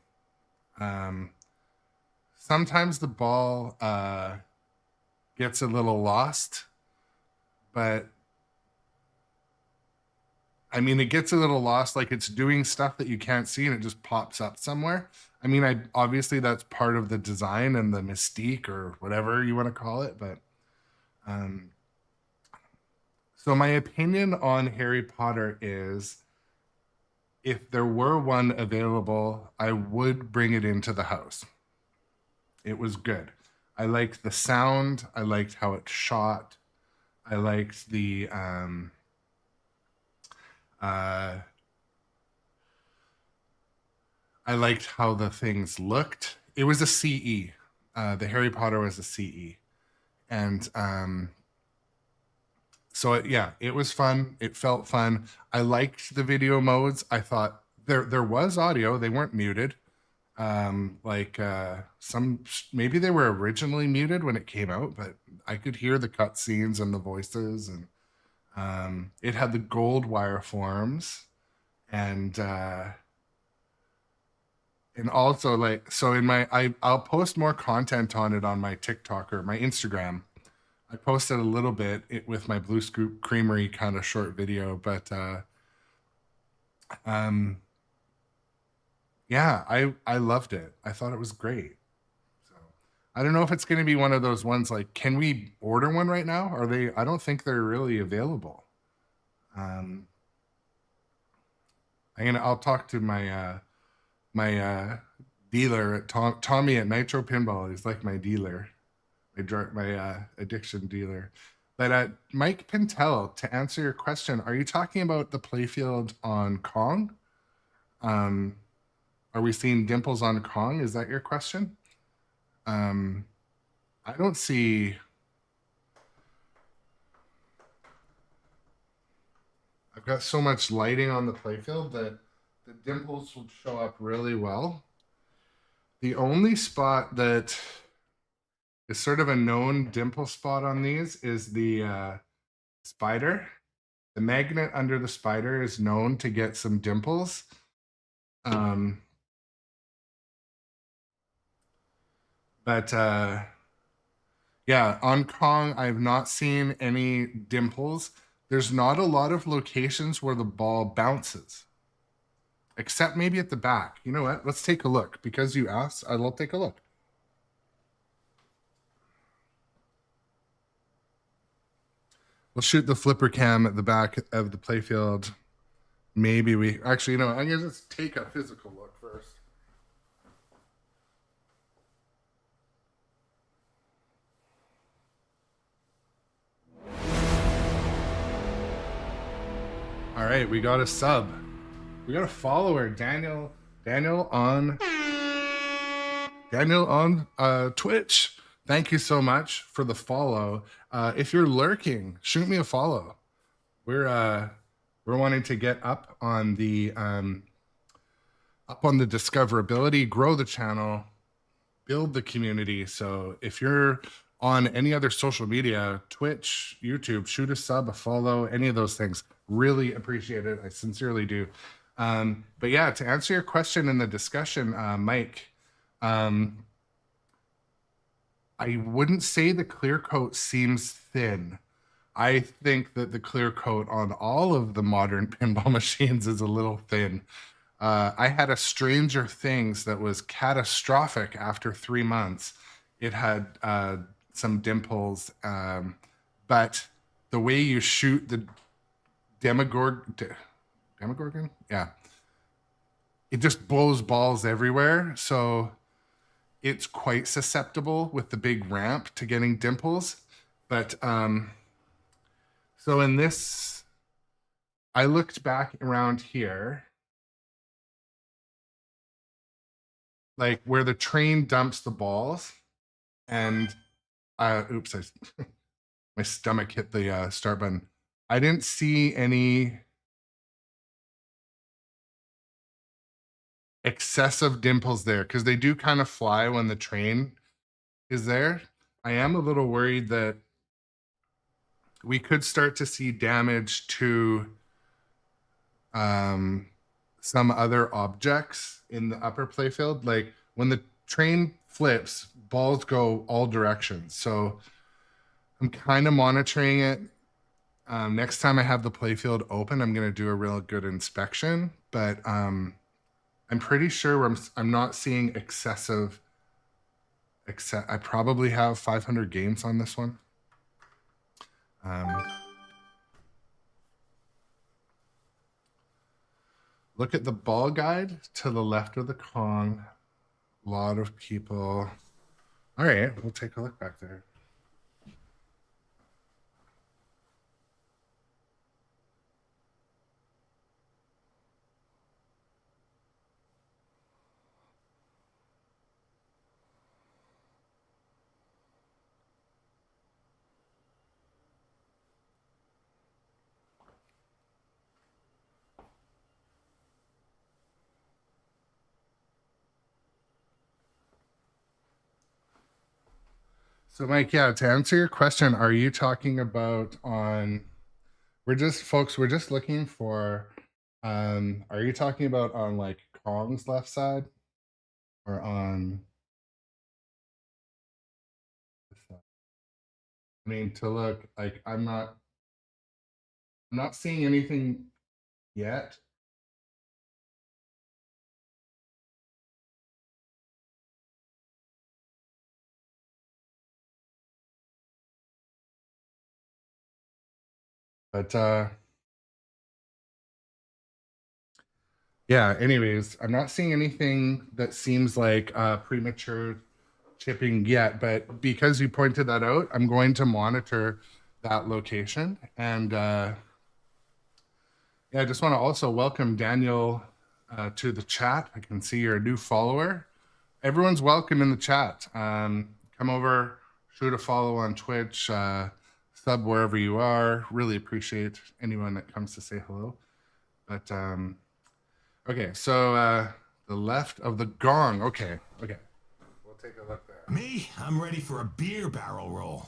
Sometimes the ball gets a little lost, but I mean, it gets a little lost, like it's doing stuff that you can't see and it just pops up somewhere. I mean, obviously that's part of the design and the mystique or whatever you want to call it. But so my opinion on Harry Potter is if there were one available, I would bring it into the house. It was good. I liked the sound. I liked how it shot. I liked the I liked how the things looked. It was a CE. The Harry Potter was a CE. And so it was fun. It felt fun. I liked the video modes. I thought there was audio. They weren't muted. Maybe they were originally muted when it came out, but I could hear the cutscenes and the voices, and it had the gold wire forms. And also I'll post more content on it on my TikTok or my Instagram. I posted a little bit with my Blue Scoop Creamery kind of short video, but yeah, I loved it. I thought it was great. So I don't know if it's going to be one of those ones like, can we order one right now? I don't think they're really available. I'll talk to my my dealer at Tommy at nitropinball. He's like my dealer my addiction dealer. But Mike Pintel, to answer your question, are you talking about the playfield on Kong? Are we seeing dimples on Kong? Is that your question? I don't see. I've got so much lighting on the playfield that the dimples would show up really well. The only spot that is sort of a known dimple spot on these is the spider. The magnet under the spider is known to get some dimples. But yeah, on Kong, I've not seen any dimples. There's not a lot of locations where the ball bounces, except maybe at the back. You know what? Let's take a look. Because you asked, I will take a look. We'll shoot the flipper cam at the back of the playfield. Maybe we actually, you know, I'm gonna just take a physical look first. All right, we got a sub. We got a follower, Daniel on Twitch. Thank you so much for the follow. If you're lurking, shoot me a follow. We're wanting to get up on the discoverability, grow the channel, build the community. So if you're on any other social media, Twitch, YouTube, shoot a sub, a follow, any of those things. Really appreciate it. I sincerely do. But yeah, to answer your question in the discussion, Mike, I wouldn't say the clear coat seems thin. I think that the clear coat on all of the modern pinball machines is a little thin. I had a Stranger Things that was catastrophic after 3 months. It had some dimples, but the way you shoot the Demogorgon? Yeah. It just blows balls everywhere. So it's quite susceptible with the big ramp to getting dimples. But so in this, I looked back around here, like where the train dumps the balls, and oops, my stomach hit the start button. I didn't see any excessive dimples there because they do kind of fly when the train is there. I am a little worried that we could start to see damage to some other objects in the upper playfield. Like when the train flips, balls go all directions. So I'm kind of monitoring it. Next time I have the playfield open, I'm going to do a real good inspection, but I'm pretty sure I'm not seeing excessive. I probably have 500 games on this one. Look at the ball guide to the left of the Kong. A lot of people. All right, we'll take a look back there. So Mike, yeah, to answer your question, are you talking about on, we're just looking for, are you talking about on like Kong's left side or on this side? I mean, to look like I'm not seeing anything yet. But yeah, anyways, I'm not seeing anything that seems like premature chipping yet, but because you pointed that out, I'm going to monitor that location. And yeah, I just want to also welcome Daniel to the chat. I can see you're a new follower. Everyone's welcome in the chat. Come over, shoot a follow on Twitch, sub wherever you are. Really appreciate anyone that comes to say hello. But okay, so the left of the gong. Okay. We'll take a look there. Me? I'm ready for a beer barrel roll.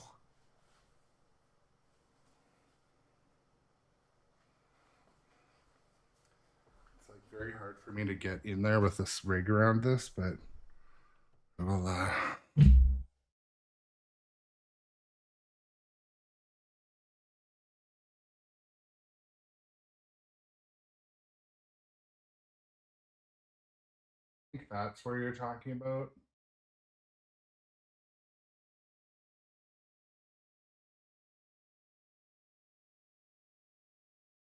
It's like very hard for me to get in there with this rig around this, but we'll I think that's where you're talking about.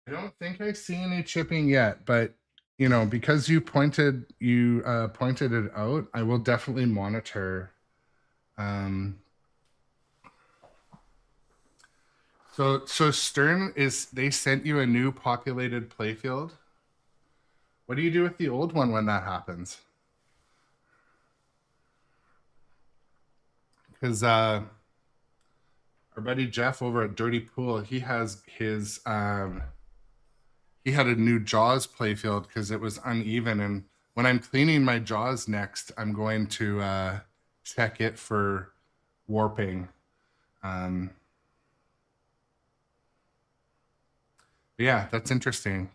I don't think I see any chipping yet, but you know, because you pointed it out, I will definitely monitor. So Stern they sent you a new populated playfield. What do you do with the old one when that happens? Because our buddy Jeff over at Dirty Pool, he has his he had a new Jaws playfield because it was uneven, and when I'm cleaning my Jaws next, I'm going to check it for warping. Yeah, that's interesting.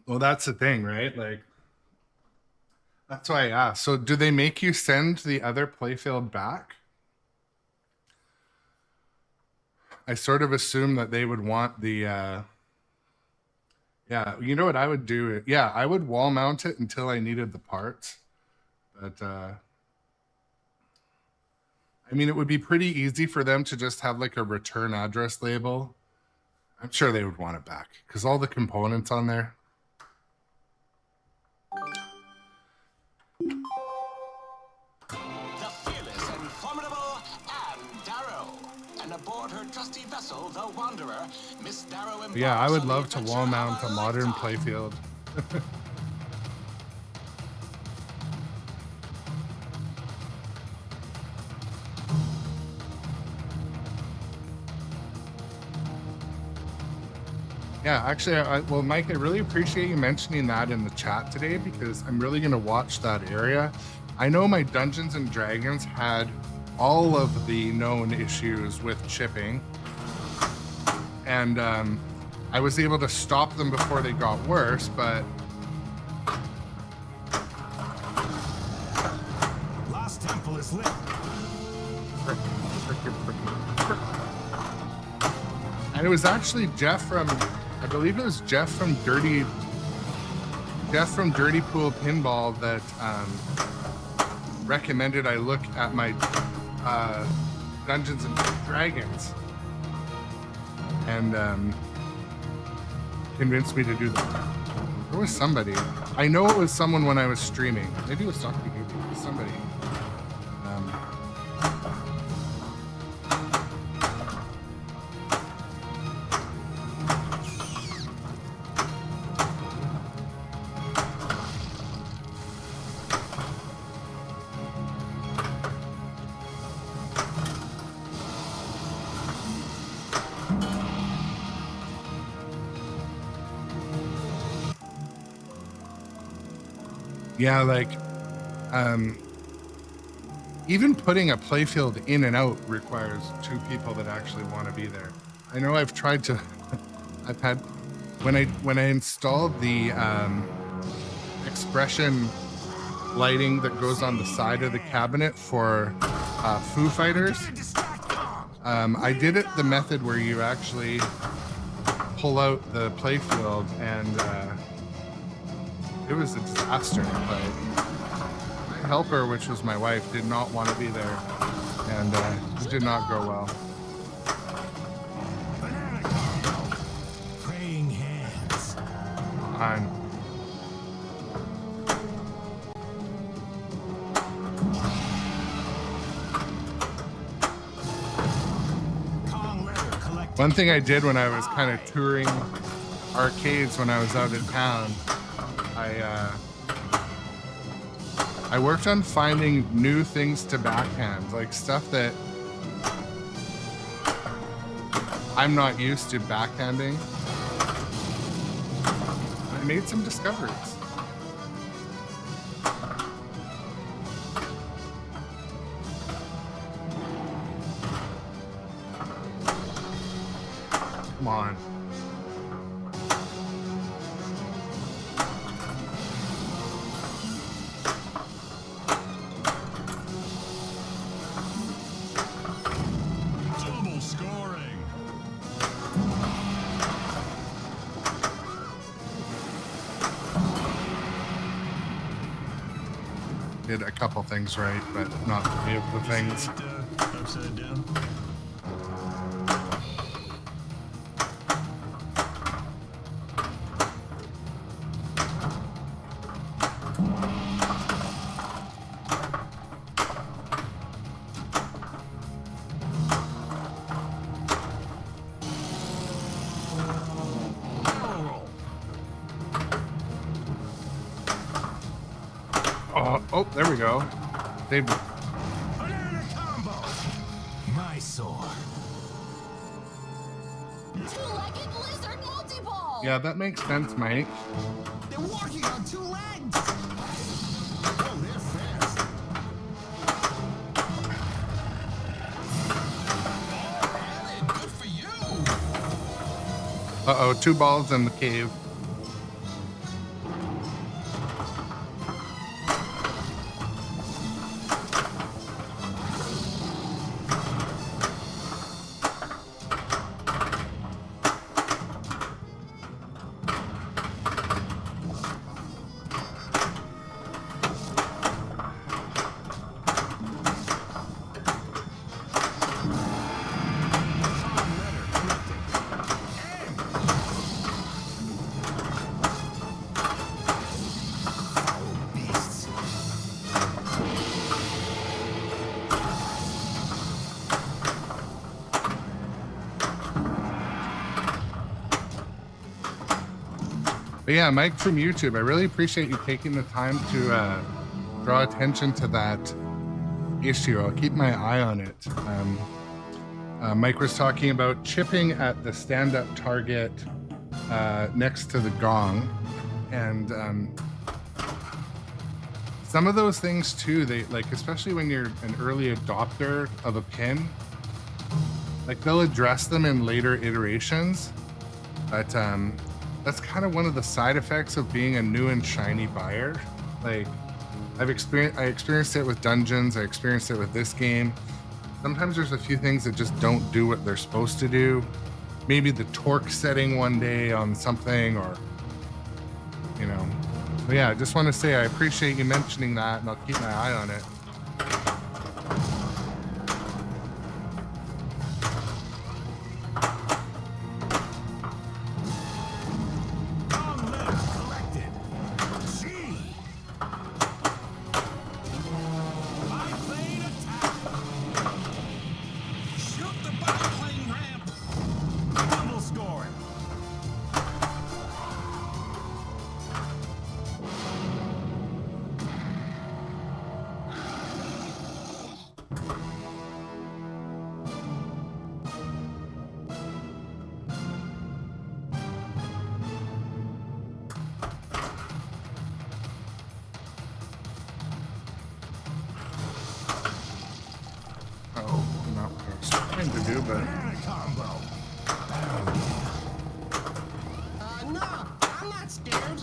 Well, that's the thing, right? Like, that's why I asked. So do they make you send the other playfield back? I sort of assume that they would want the, yeah, you know what I would do? Yeah, I would wall mount it until I needed the parts. But, I mean, it would be pretty easy for them to just have like a return address label. I'm sure they would want it back because all the components on there. The fearless and formidable Anne Darrow. And aboard her trusty vessel, the Wanderer, Miss Darrow embarks Yeah, I would on the love to adventure wall of mount a modern lifetime. playfield. Yeah, actually, well, Mike, I really appreciate you mentioning that in the chat today because I'm really going to watch that area. I know my Dungeons and Dragons had all of the known issues with chipping, and I was able to stop them before they got worse, but Lost Temple is lit. and it was actually Jeff from, I believe it was Jeff from Dirty Pool Pinball that recommended I look at my Dungeons and Dragons and convinced me to do that. There was somebody. I know it was someone when I was streaming. Maybe it was Dr. Maybe it was somebody. Yeah, like, even putting a playfield in and out requires two people that actually want to be there. I know I've tried to, I've had, when I installed the expression lighting that goes on the side of the cabinet for Foo Fighters, I did it the method where you actually pull out the playfield and it was a disaster. Like, my helper, which was my wife, did not want to be there, and it did not go well. Praying hands. One thing I did when I was kind of touring arcades when I was out of town, I worked on finding new things to backhand, like stuff that I'm not used to backhanding. I made some discoveries. Come on. Double scoring. Did a couple things right, but not any of the things. Upside down. Oh, there we go. They've Banana combo. My sword. Two-legged lizard multi-ball. yeah, that makes sense, Mike. They're walking on two legs. Oh, they're fast. Alan, good for you. Uh-oh, 2 balls in the cave. Beasts. But yeah, Mike from YouTube, I really appreciate you taking the time to draw attention to that issue. I'll keep my eye on it. Mike was talking about chipping at the stand-up target next to the gong. And some of those things too, they like, especially when you're an early adopter of a pin, like they'll address them in later iterations. But that's kind of one of the side effects of being a new and shiny buyer. Like I experienced it with Dungeons. I experienced it with this game. Sometimes there's a few things that just don't do what they're supposed to do. Maybe the torque setting one day on something, or, you know. But yeah, I just want to say I appreciate you mentioning that, and I'll keep my eye on it. Long legs collected. C. Biplane attack. Shoot the biplane ramp. Double scoring. Oh, not what I was trying to do, but Banana combo. No, I'm not scared.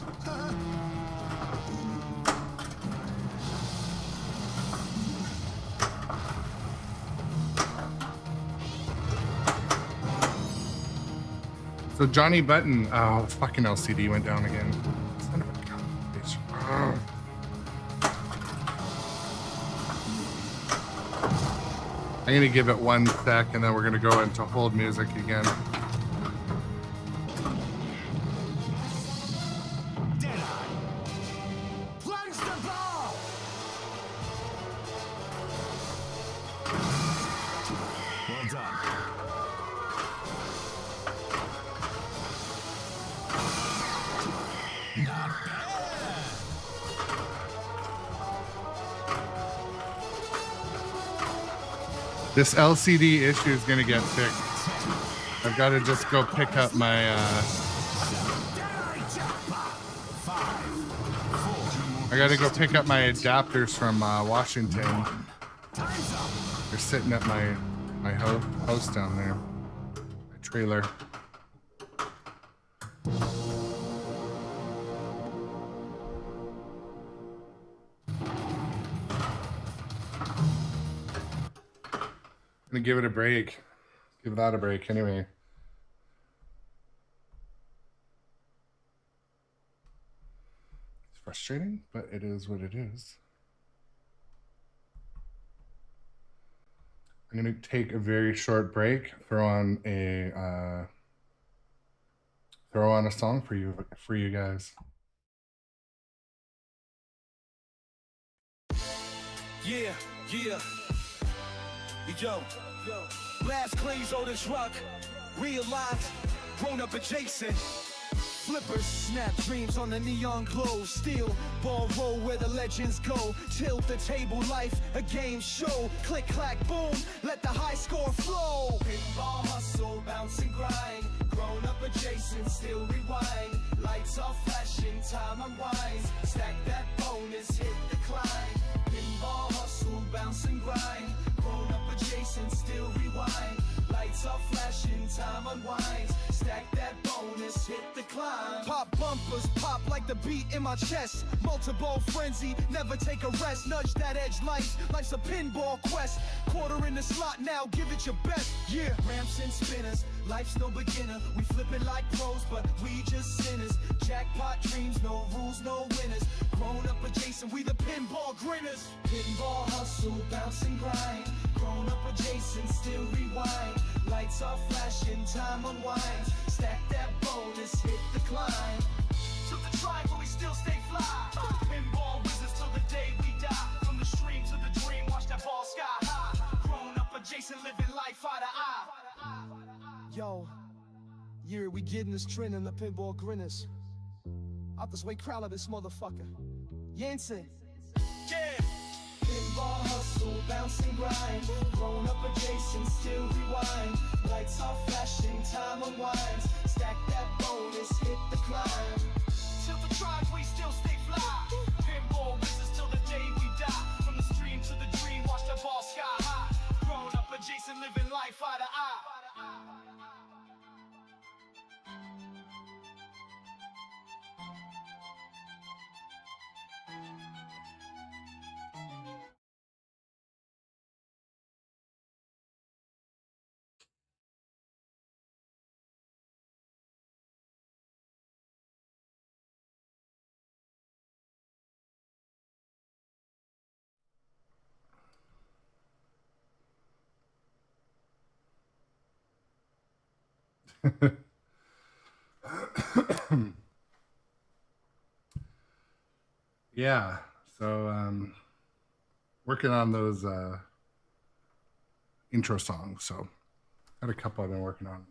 so Johnny Button, oh, the fucking LCD went down again. Son of a gun, bitch. Ugh. I'm gonna give it 1 sec, and then we're gonna go into hold music again. Deadeye. Plunge the ball. Well done. This LCD issue is gonna get fixed. I've got to just go pick up my. I got to go pick up my adapters from Washington. They're sitting at my house down there, my trailer. Gonna give it a break. Give that a break anyway. It's frustrating, but it is what it is. I'm gonna take a very short break, throw on a song for you guys. Yeah. Yo, blast clays on the truck, real life, grown up adjacent. Flippers, snap dreams on the neon glow. Steel ball roll where the legends go. Tilt the table, life, a game show. Click, clack, boom, let the high score flow. Pinball hustle, bounce and grind. Grown up adjacent, still rewind. Lights off flashing, time unwinds. Stack that bonus, hit the climb. Pinball hustle, bounce and grind. Grown up adjacent, still rewind. Lights off flashing, time unwinds. Stack that bonus, hit the climb. Pop bumpers, pop like the beat in my chest. Multiple frenzy, never take a rest. Nudge that edge, life's a pinball quest. Quarter in the slot now, give it your best. Yeah, ramps and spinners, life's no beginner. We flip it like pros, but we just sinners. Jackpot dreams, no rules, no winners. Grown up adjacent, we the pinball grinners. Pinball hustle, bounce and grind. Grown up adjacent, still rewind. Lights off flashing, time unwinds. Stack that bonus, hit the climb. To the triangle, we still stay fly. Pinball wizards till the day we die. From the stream to the dream, watch that ball sky high. Grown up adjacent, living life eye to eye. Yo, yeah, we getting this trend in the pinball grinners. Out this way, crowd of this motherfucker. Yancy. Yeah. Pinball hustle, bounce and grind. Grown up adjacent, still rewind. Lights off flashing, time unwinds. Stack that bonus, hit the climb. Till the tribe, we still stay fly. Pinball wizards till the day we die. From the stream to the dream, watch the ball sky high. Grown up adjacent, living life eye to eye. Yeah, so working on those intro songs. So got a couple I've been working on.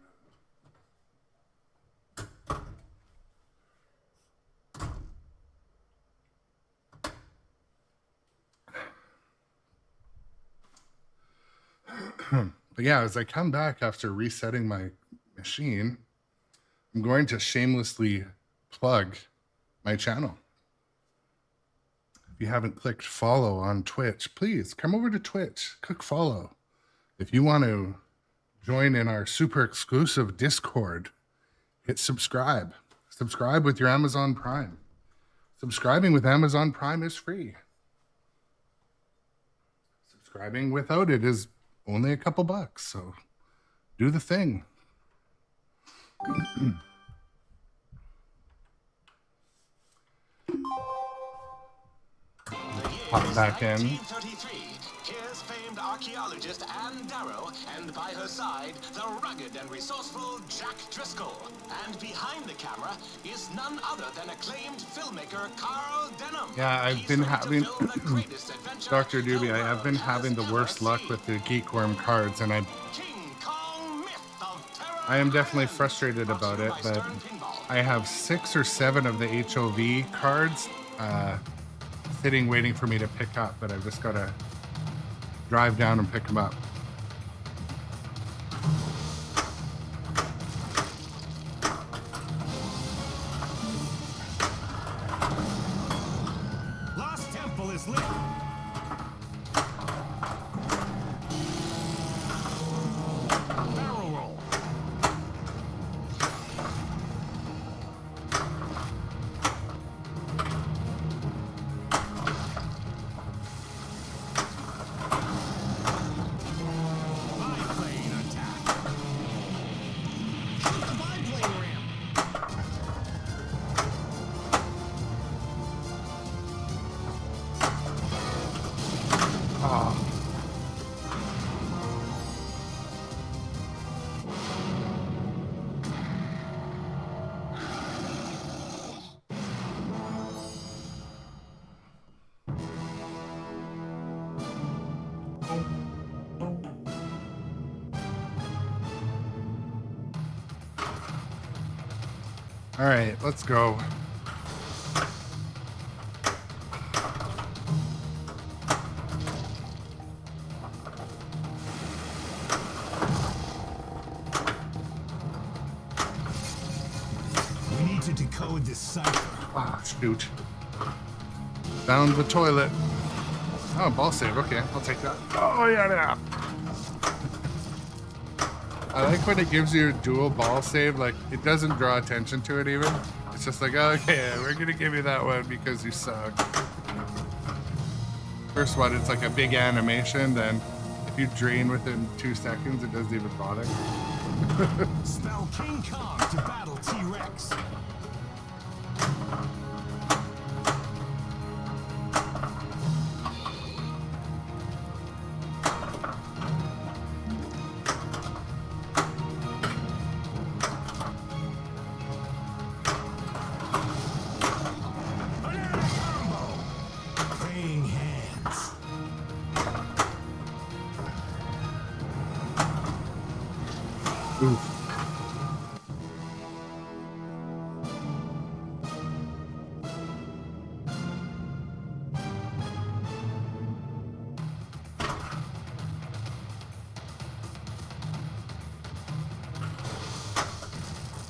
But yeah, as I come back after resetting my machine, I'm going to shamelessly plug my channel. If you haven't clicked follow on Twitch, please come over to Twitch, click follow. If you want to join in our super exclusive Discord, hit subscribe. Subscribe with your Amazon Prime. Subscribing with Amazon Prime is free. Subscribing without it is only a couple bucks, so do the thing. Pop back in. 1933. Here's famed archaeologist Anne Darrow, and by her side, the rugged and resourceful Jack Driscoll. And behind the camera is none other than acclaimed filmmaker Carl Denham. Yeah, I've He's been ready to having, film the greatest adventure Dr. Doobie, I the have been world having the has worst ever luck seen. with the Geekworm cards, and King Kong myth of terror I am definitely and frustrated brought to about you it, by but Sternpinball. I have 6 or 7 of the HOV cards sitting waiting for me to pick up, but I've just got to drive down and pick them up. Lost Temple is lit. Barrel roll. Biplane attack. Shoot the biplane ramp. Oh. All right, let's go. We need to decode this cipher. Ah, shoot. Found the toilet. Oh, ball save. Okay, I'll take that. Oh, yeah. I like when it gives you a dual ball save. Like, it doesn't draw attention to it even. It's just like, okay, we're going to give you that one because you suck. First one, it's like a big animation. Then if you drain within 2 seconds, it doesn't even bother. Spell King Kong to battle T-Rex. Banana combo. Praying hands. Oof.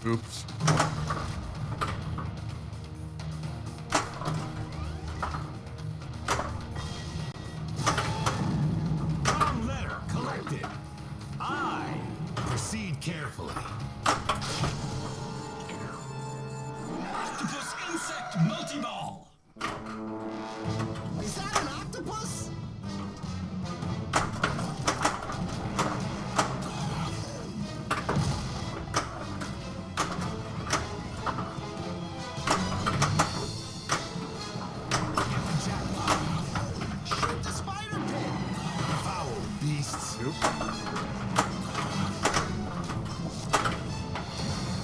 Oops. Wrong letter collected. I proceed carefully. Octopus insect multi-ball. Is that an octopus? Get the jackpot. Shoot the spider pin. Foul beasts.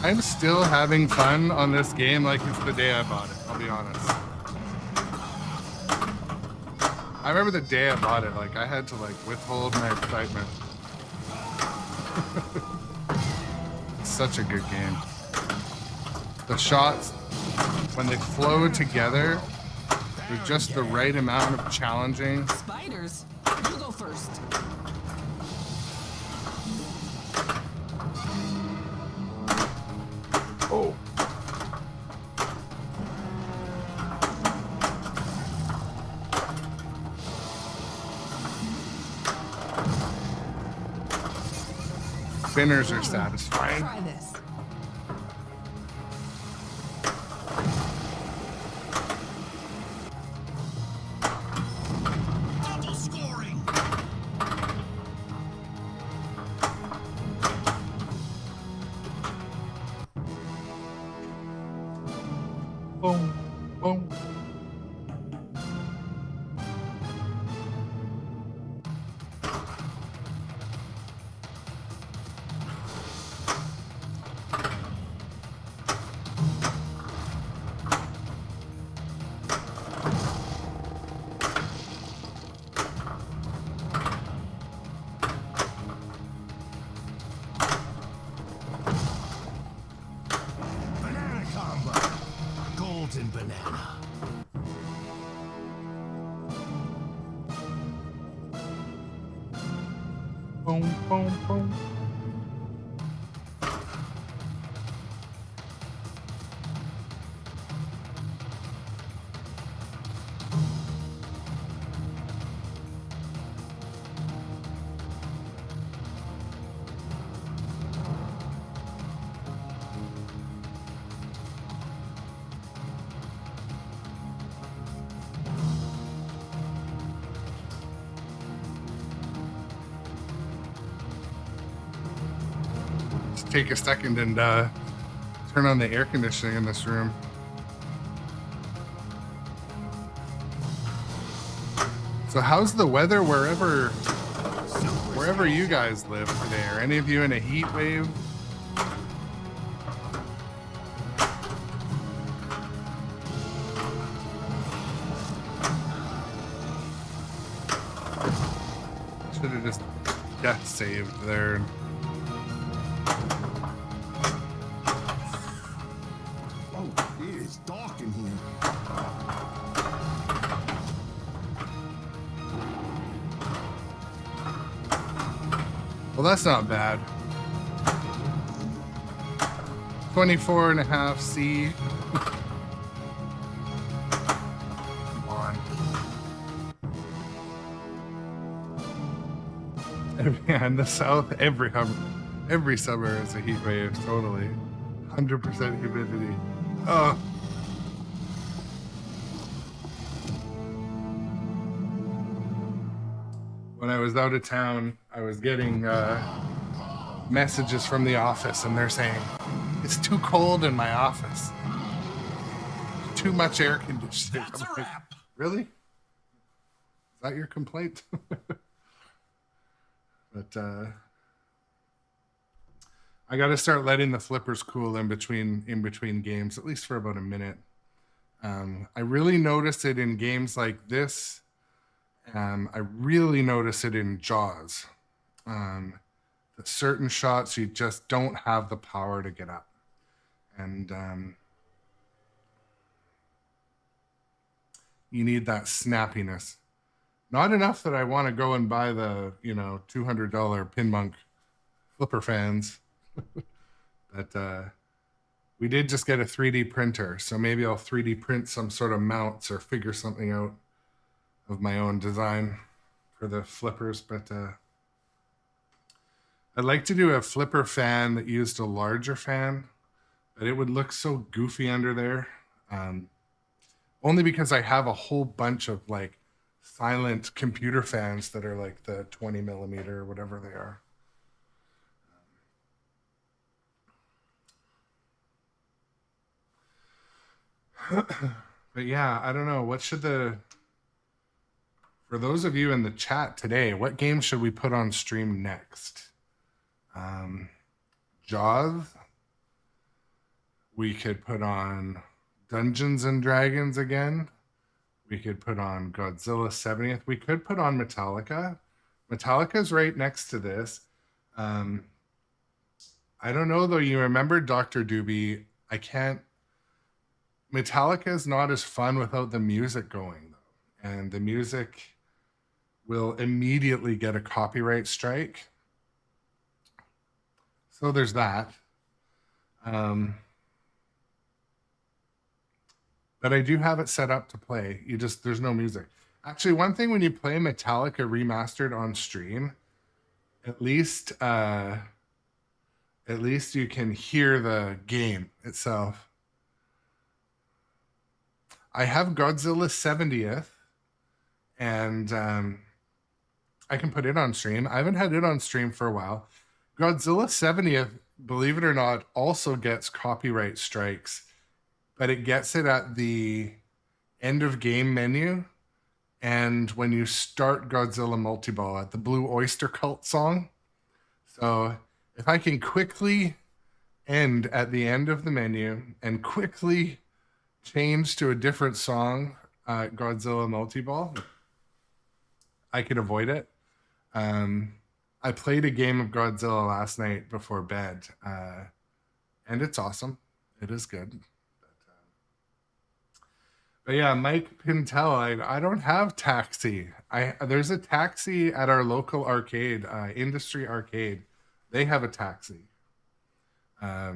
I'm still having fun on this game like it's the day I bought it, I'll be honest. I remember the day I bought it, like I had to like withhold my excitement. It's such a good game. The shots, when they flow together, they're just the right amount of challenging. Spiders, you go first. Oh. Spinners are satisfying. Try this. Double scoring. Boom, boom. Banana Boom, boom, boom. Take a second and turn on the air conditioning in this room. So how's the weather wherever you guys live today? Are any of you in a heat wave? Should have just death saved there. Well, that's not bad. 24.5 C. Come on. Yeah, in the south, every summer is a heat wave, totally. 100% humidity. Oh. When I was out of town, I was getting messages from the office, and they're saying, it's too cold in my office. Too much air conditioning. That's a wrap. Really? Is that your complaint? But I got to start letting the flippers cool in between games, at least for about a minute. I really notice it in games like this. I really notice it in Jaws. The certain shots you just don't have the power to get up, and you need that snappiness. Not enough that I want to go and buy the $200 Pinmonk flipper fans, but we did just get a 3D printer, so maybe I'll 3D print some sort of mounts or figure something out of my own design for the flippers. But I'd like to do a flipper fan that used a larger fan, but it would look so goofy under there. Only because I have a whole bunch of like silent computer fans that are like the 20 millimeter or whatever they are. But yeah, I don't know. What should for those of you in the chat today, what game should we put on stream next? Jaws. We could put on Dungeons and Dragons again. We could put on Godzilla 70th. We could put on Metallica. Metallica's right next to this. I don't know though. You remember Dr. Doobie? Metallica is not as fun without the music going though. And the music will immediately get a copyright strike. So there's that. But I do have it set up to play. There's no music. Actually, one thing when you play Metallica Remastered on stream, at least you can hear the game itself. I have Godzilla 70th, and I can put it on stream. I haven't had it on stream for a while. Godzilla 70th, believe it or not, also gets copyright strikes, but it gets it at the end of game menu, and when you start Godzilla Multi-Ball at the Blue Oyster Cult song. So if I can quickly end at the end of the menu and quickly change to a different song, Godzilla Multi-Ball, I could avoid it. I played a game of Godzilla last night before bed, and it's awesome. It is good. But yeah, Mike Pintel, I don't have taxi. There's a taxi at our local arcade, Industry Arcade. They have a taxi. I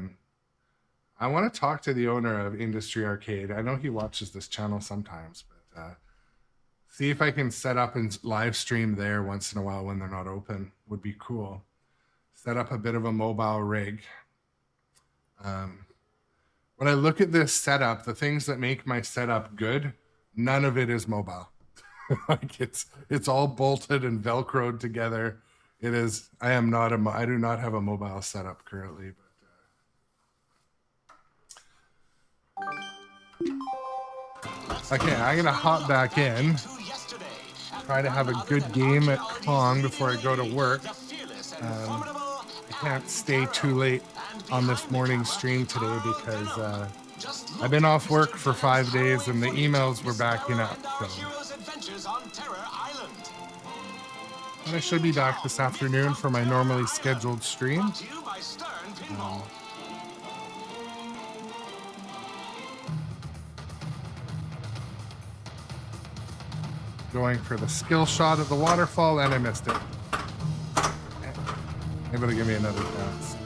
want to talk to the owner of Industry Arcade. I know he watches this channel sometimes, but see if I can set up and live stream there once in a while when they're not open. Would be cool. Set up a bit of a mobile rig. When I look at this setup, the things that make my setup good, none of it is mobile. Like it's all bolted and velcroed together. It is. I do not have a mobile setup currently. But okay, I'm gonna hop back in. Try to have a good game at Kong before I go to work. I can't stay too late on this morning stream today because I've been off work for 5 days and the emails were backing up. So. And I should be back this afternoon for my normally scheduled stream. Going for the skill shot of the waterfall and I missed it. Able to give me another chance.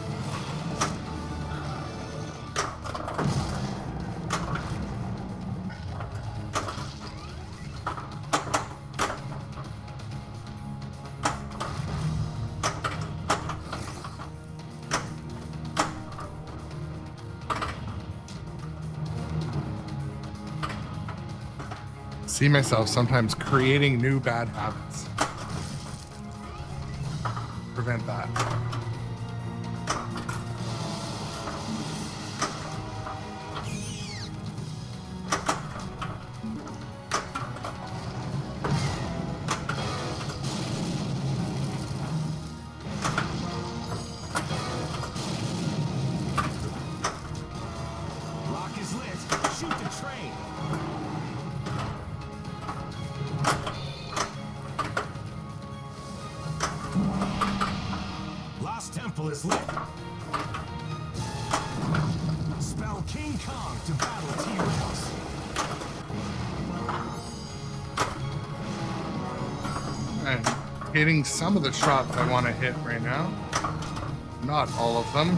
See myself sometimes creating new bad habits. Prevent that. Lock is lit. Shoot the train. Temple is lit. Spell King Kong to battle T-Rex. I'm hitting some of the shots I want to hit right now. Not all of them.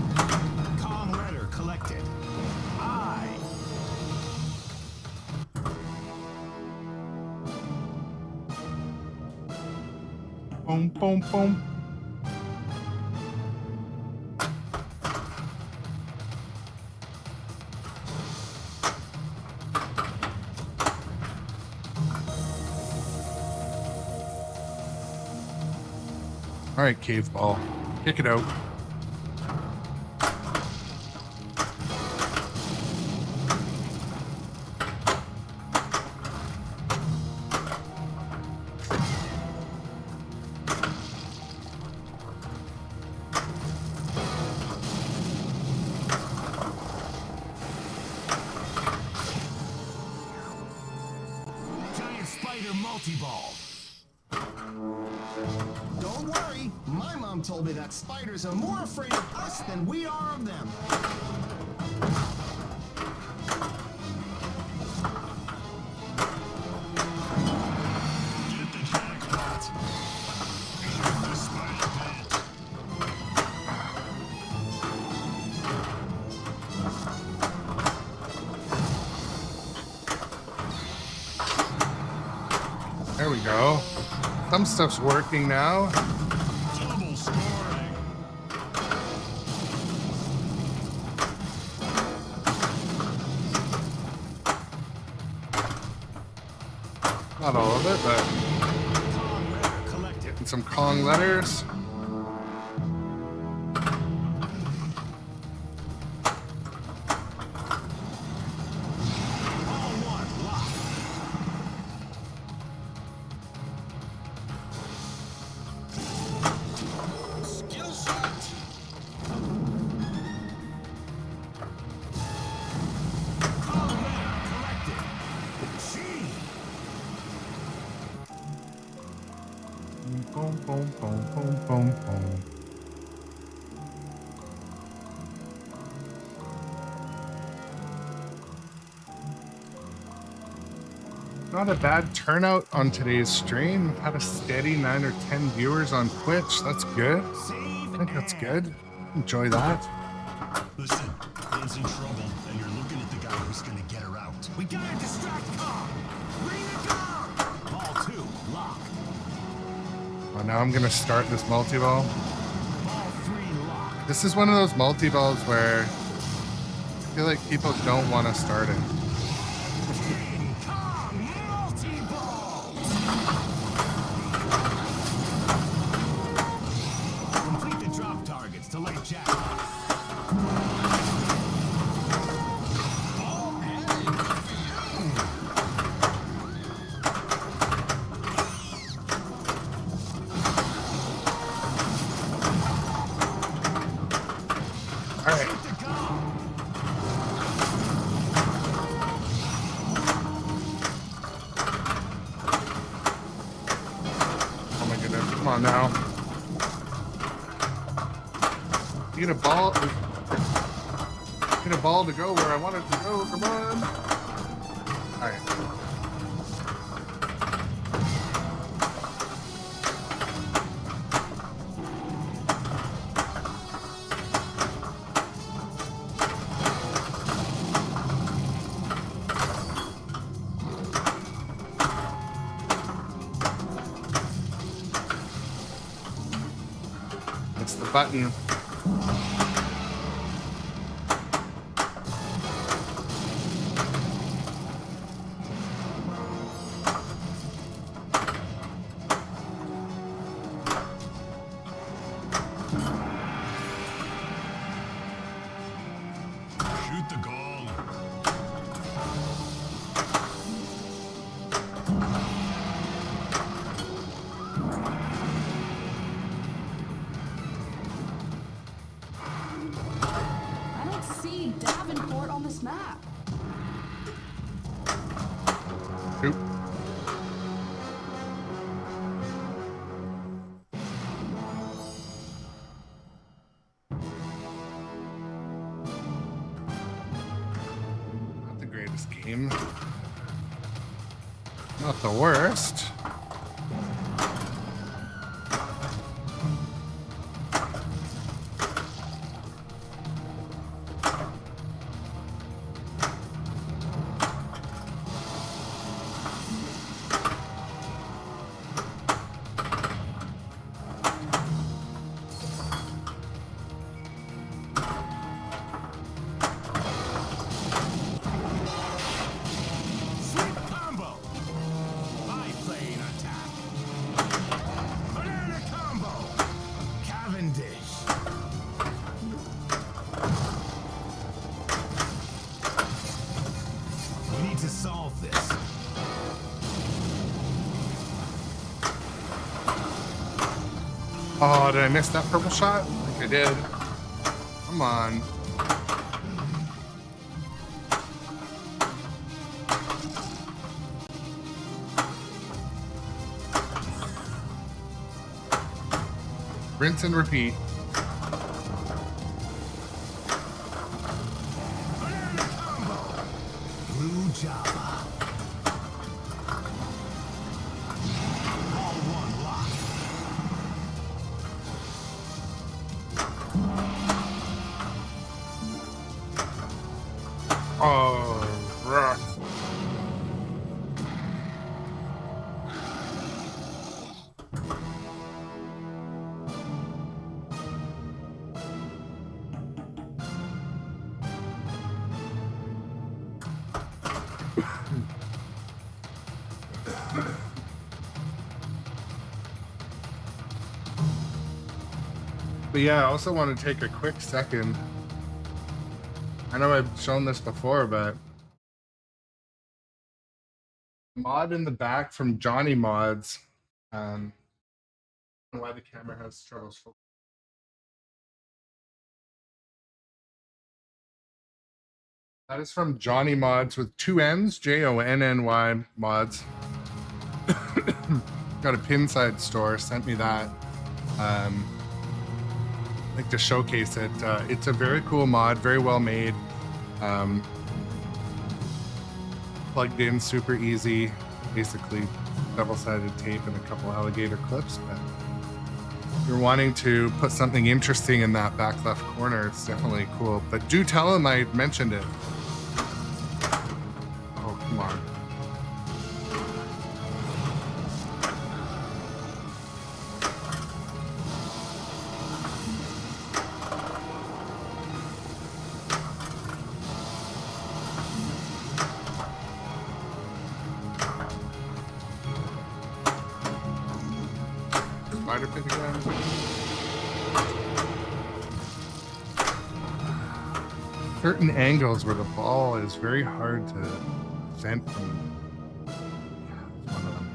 Kong letter collected. I. Boom, boom, boom. All right, cave ball, kick it out. Giant spider multi-ball. Don't worry, my mom told me that spiders are more afraid of us than we are of them. Get the jackpot. Hit the spider pit. There we go. Some stuff's working now. Double scoring. Not all of it, but Kong letter collected. getting some Kong letters. All one lock. Skill shot. Kong letter collected. G. Boom, boom, boom, boom, boom, boom. Not a bad turnout on today's stream. Had a steady 9 or 10 viewers on Twitch. That's good. I think that's good. Enjoy that. Listen, Lynn's in trouble, and you're looking at the guy who's gonna get her out. We gotta distract Kong! Bring it down! Ball 2, lock. Well, now I'm gonna start this multi-ball. Ball 3, lock. This is one of those multi-balls where I feel like people don't want to start it. King Kong multi-ball! Complete the drop targets to late jack. Now get a ball to go where I want it to go. Come on. All right. Button. Shoot the gong. Map. Oop. Not the greatest game. Not the worst. Oh, did I miss that purple shot? I think I did. Come on. Rinse and repeat. Blue Java. Ball 1 lock. Oh, rough. But yeah, I also want to take a quick second. I know I've shown this before, but mod in the back from Johnny Mods. I don't know why the camera has troubles focusing. That is from Johnny Mods with 2 N's, Jonny Mods. Got a Pinside store, sent me that. Like to showcase it. It's a very cool mod, very well made. Plugged in, super easy. basically double-sided tape and a couple alligator clips. But if you're wanting to put something interesting in that back left corner, it's definitely cool. But do tell him I mentioned it. Oh, come on. Spider pit again. Certain angles where the ball is very hard to vent from. Yeah, one of them.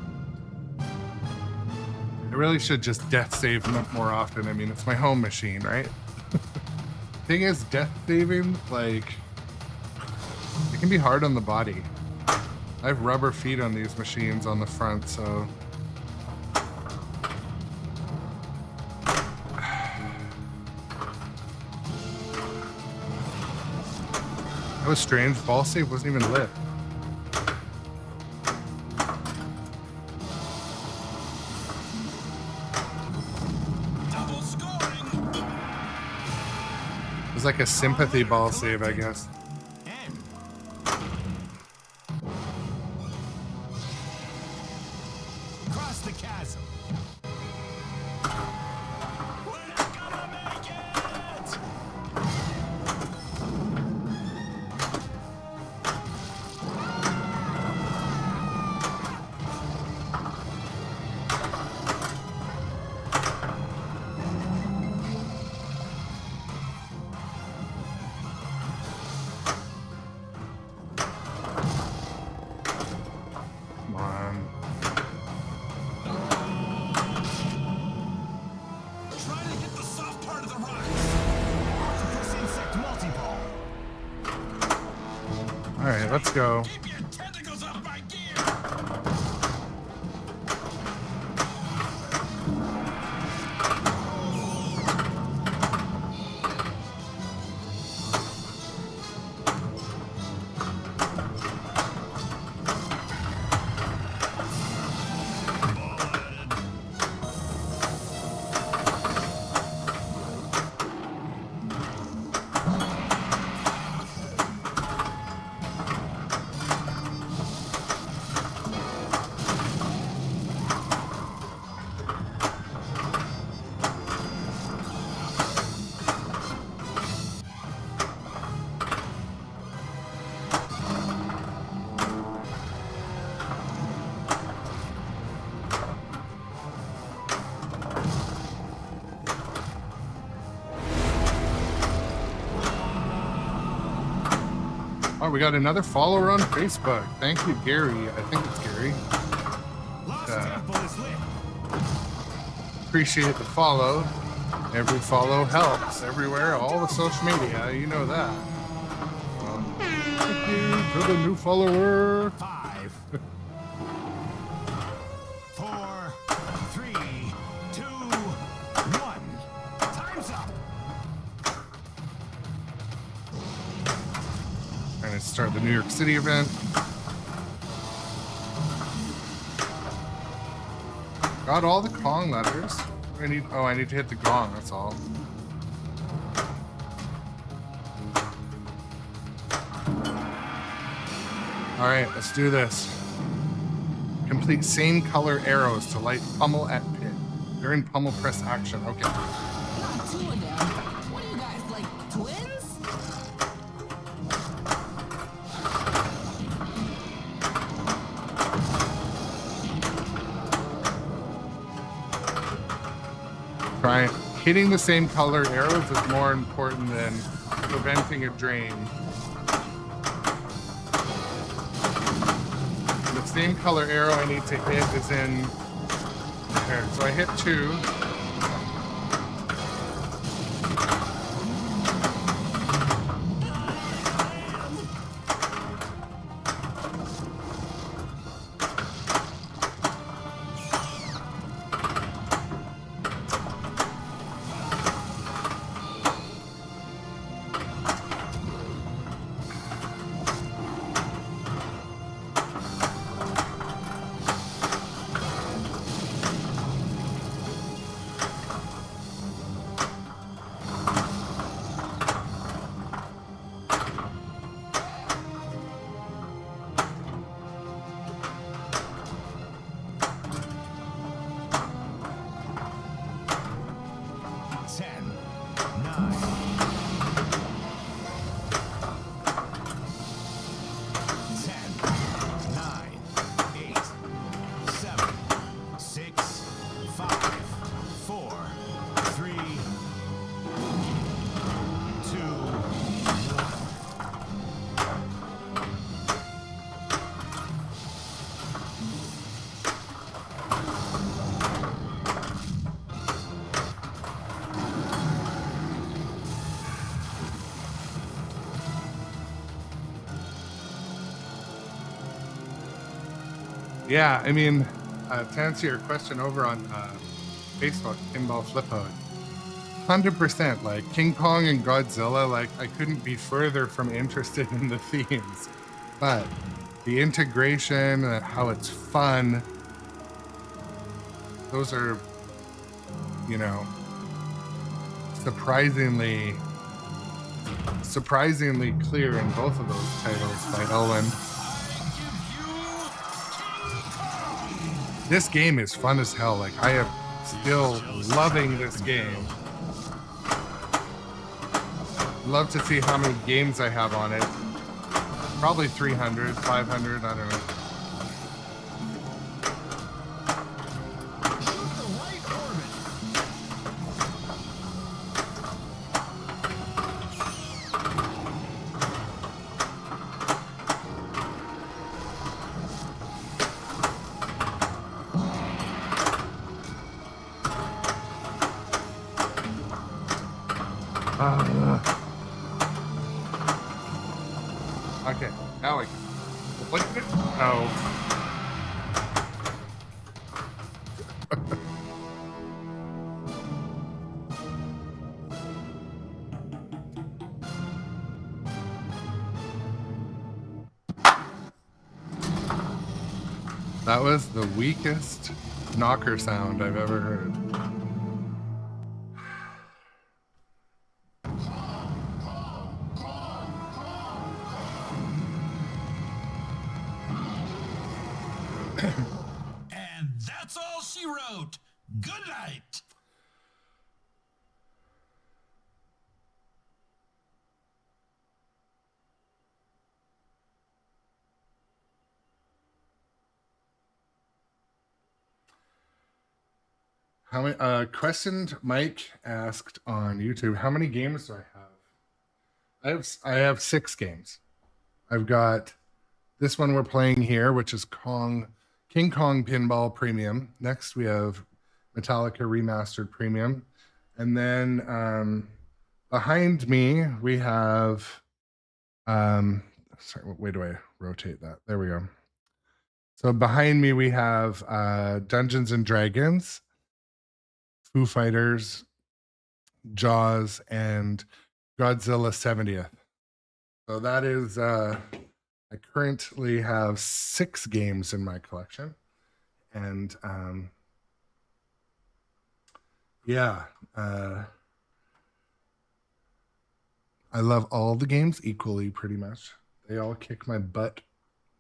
I really should just death save more often. I mean, it's my home machine, right? Thing is, death saving, like, it can be hard on the body. I have rubber feet on these machines on the front, so. That was strange. Ball save wasn't even lit. Double scoring. It was like a sympathy ball save, I guess. And cross the chasm. We're not gonna make it. Come on. Try to hit the soft part of the rocks. Octopus insect multi-ball. All right, let's go. Keep your tentacles off my gear. Ball added. Oh, we got another follower on Facebook. Thank you, Gary. I think it's Gary. Lost temple is lit. Appreciate the follow. Every follow helps. Everywhere, all the social media. You know that. Thank you for the new follower. 5, 4, 3, 2, 1. Time's up. Trying to start the New York City event. Got all the Kong letters. I need to hit the gong, that's all. All right, let's do this. Complete same color arrows to light pummel at pit. During pummel press action. Okay. Not two of them. What are you guys, like twins? Try hitting the same color arrows is more important than preventing a drain. The same color arrow I need to hit is in there. So I hit 2. Yeah, I mean, to answer your question over on Facebook, Pinball Flippo, 100%. Like King Kong and Godzilla, like I couldn't be further from interested in the themes, but the integration, how it's fun, those are, you know, surprisingly clear in both of those titles by Owen. This game is fun as hell. Like I am still loving this game. Love to see how many games I have on it. Probably 300, 500, I don't know. Okay, now I can. What? Oh. That was the weakest knocker sound I've ever heard. And that's all she wrote. Good night. How many? Questioned Mike asked on YouTube, how many games do I have? I have 6 games. I've got this one we're playing here, which is King Kong Pinball Premium. Next, we have Metallica Remastered Premium. And then behind me, we have... sorry, wait, do I rotate that? There we go. So behind me, we have Dungeons and Dragons, Foo Fighters, Jaws, and Godzilla 70th. So that is... I currently have 6 games in my collection, and yeah, I love all the games equally, pretty much. They all kick my butt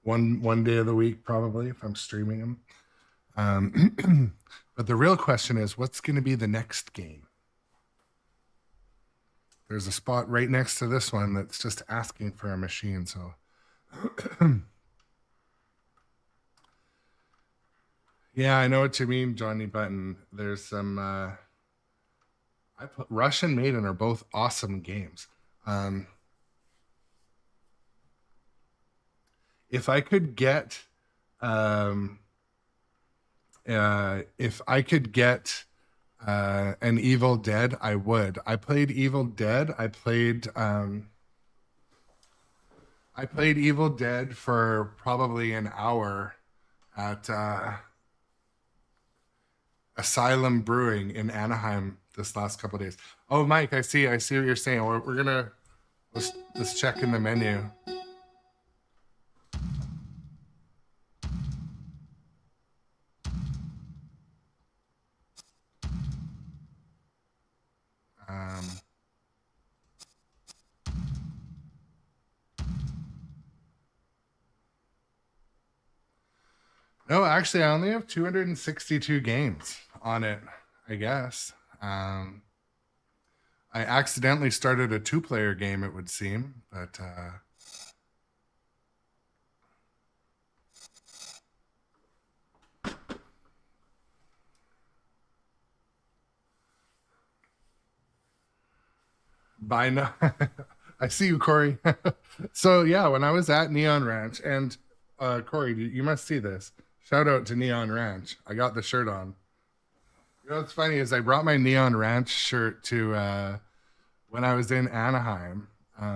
one day of the week, probably, if I'm streaming them. But the real question is, what's going to be the next game? There's a spot right next to this one that's just asking for a machine, so... Yeah, I know what you mean, Johnny Button. There's some Russian Maiden are both awesome games. If I could get an Evil Dead, I would. I played Evil Dead. I played Evil Dead for probably an hour at Asylum Brewing in Anaheim this last couple of days. Oh, Mike, I see what you're saying. We're gonna let's check in the menu. No, actually, I only have 262 games on it, I guess. I accidentally started a 2-player game, it would seem, but by now, I see you, Corey. So yeah, when I was at Neon Ranch, and Corey, you must see this. Shout out to Neon Ranch. I got the shirt on. You know what's funny is I brought my Neon Ranch shirt to when I was in Anaheim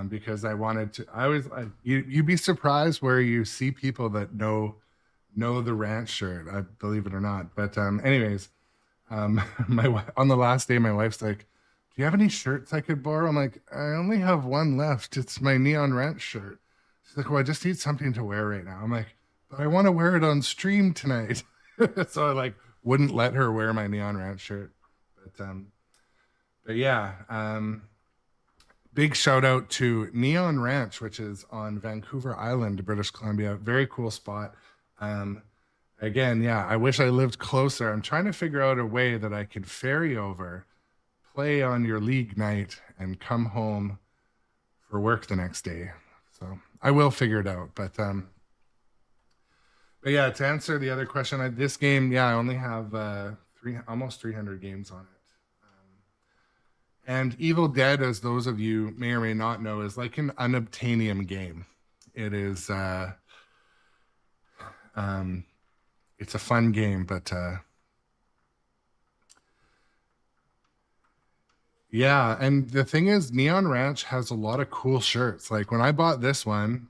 because I wanted to. I was you'd be surprised where you see people that know know the ranch shirt. I believe it or not. But anyways, on the last day, my wife's like, "Do you have any shirts I could borrow?" I'm like, "I only have one left. It's my Neon Ranch shirt." She's like, "Well, I just need something to wear right now." I'm like, "But I want to wear it on stream tonight." So I like wouldn't let her wear my Neon Ranch shirt. But yeah, big shout out to Neon Ranch, which is on Vancouver Island, British Columbia. Very cool spot. Again, yeah, I wish I lived closer. I'm trying to figure out a way that I could ferry over, play on your league night, and come home for work the next day. So I will figure it out. But yeah, to answer the other question, this game, yeah, I only have almost 300 games on it. And Evil Dead, as those of you may or may not know, is like an unobtainium game. It is, it's a fun game, but yeah. And the thing is, Neon Ranch has a lot of cool shirts. Like when I bought this one,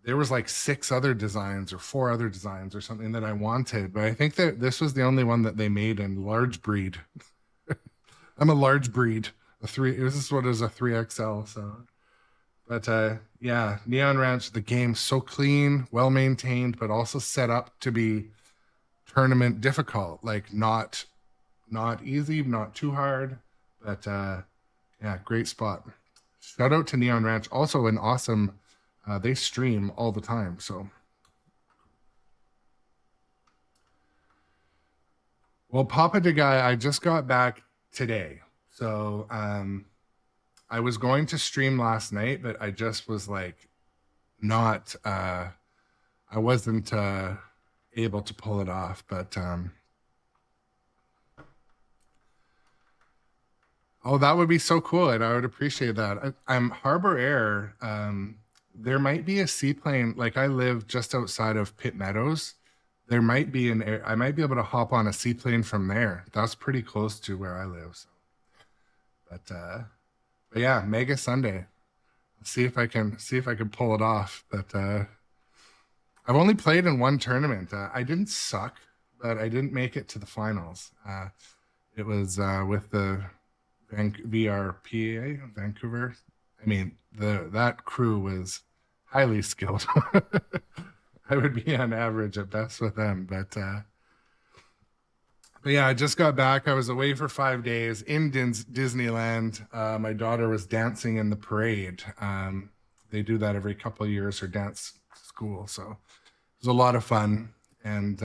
there was like 6 other designs or 4 other designs or something that I wanted, but I think that this was the only one that they made in large breed. I'm a large breed, this is what is a 3XL. So, but yeah, Neon Ranch, the game's so clean, well maintained, but also set up to be tournament difficult. Like not easy, not too hard, but yeah, great spot. Shout out to Neon Ranch, also an awesome. They stream all the time, so. Well, Papa de Guy, I just got back today. So I was going to stream last night, but I just was like not, I wasn't able to pull it off, but oh, that would be so cool, and I would appreciate that. I'm Harbor Air. There might be a seaplane, like I live just outside of Pitt Meadows. There might be I might be able to hop on a seaplane from there. That's pretty close to where I live. So. But yeah, Mega Sunday. Let's see if I can pull it off. But I've only played in one tournament. I didn't suck, but I didn't make it to the finals. It was with the VRPA, Vancouver. I mean, that crew was highly skilled. I would be on average at best with them, but yeah, I just got back. I was away for 5 days in Disneyland. My daughter was dancing in the parade. They do that every couple of years, her dance school, so it was a lot of fun. And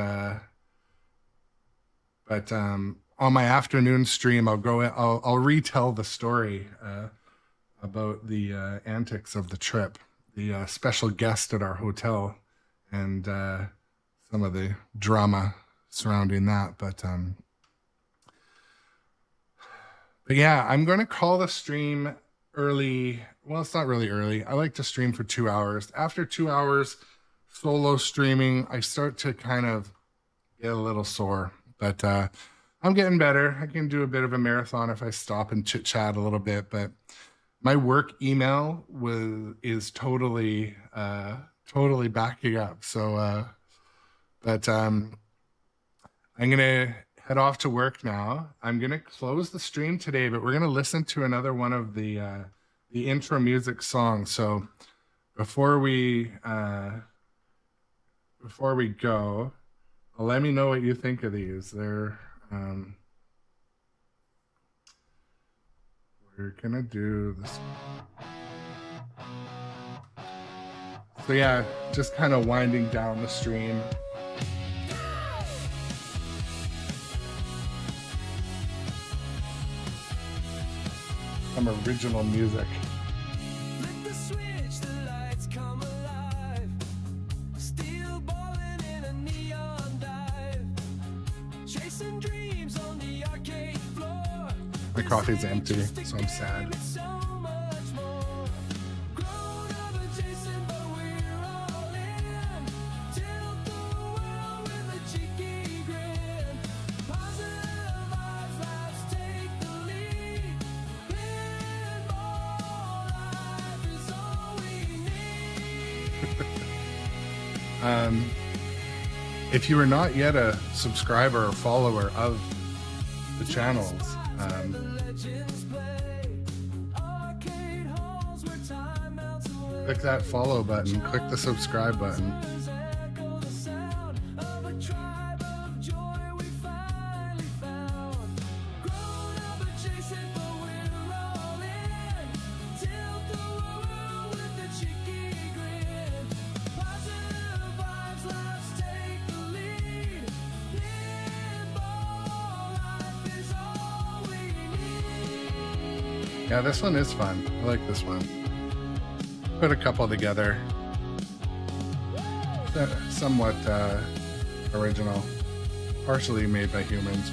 but on my afternoon stream, I'll retell the story about the antics of the trip, the special guest at our hotel, and some of the drama surrounding that. But yeah, I'm going to call the stream early. Well, it's not really early. I like to stream for 2 hours. After 2 hours solo streaming, I start to kind of get a little sore, but I'm getting better. I can do a bit of a marathon if I stop and chit chat a little bit, but my work email is totally backing up. So, but I'm gonna head off to work now. I'm gonna close the stream today, but we're gonna listen to another one of the intro music songs. So before we go, let me know what you think of these. They're we're gonna do this. So yeah, just kind of winding down the stream. Some original music. Flip the switch, the lights come alive. Steel balling in a neon dive. Chasing dreams on the arcade floor. My coffee's empty, so I'm sad. So much more. Grown up adjacent, but we're all in. Tilt the world with a cheeky grin. Positive vibes, let's take the lead. Pinball life is all we need. If you are not yet a subscriber or follower of the channels, click that follow button, click the subscribe button. Yeah, this one is fun. I like this one. Put a couple together. Somewhat original. Partially made by humans.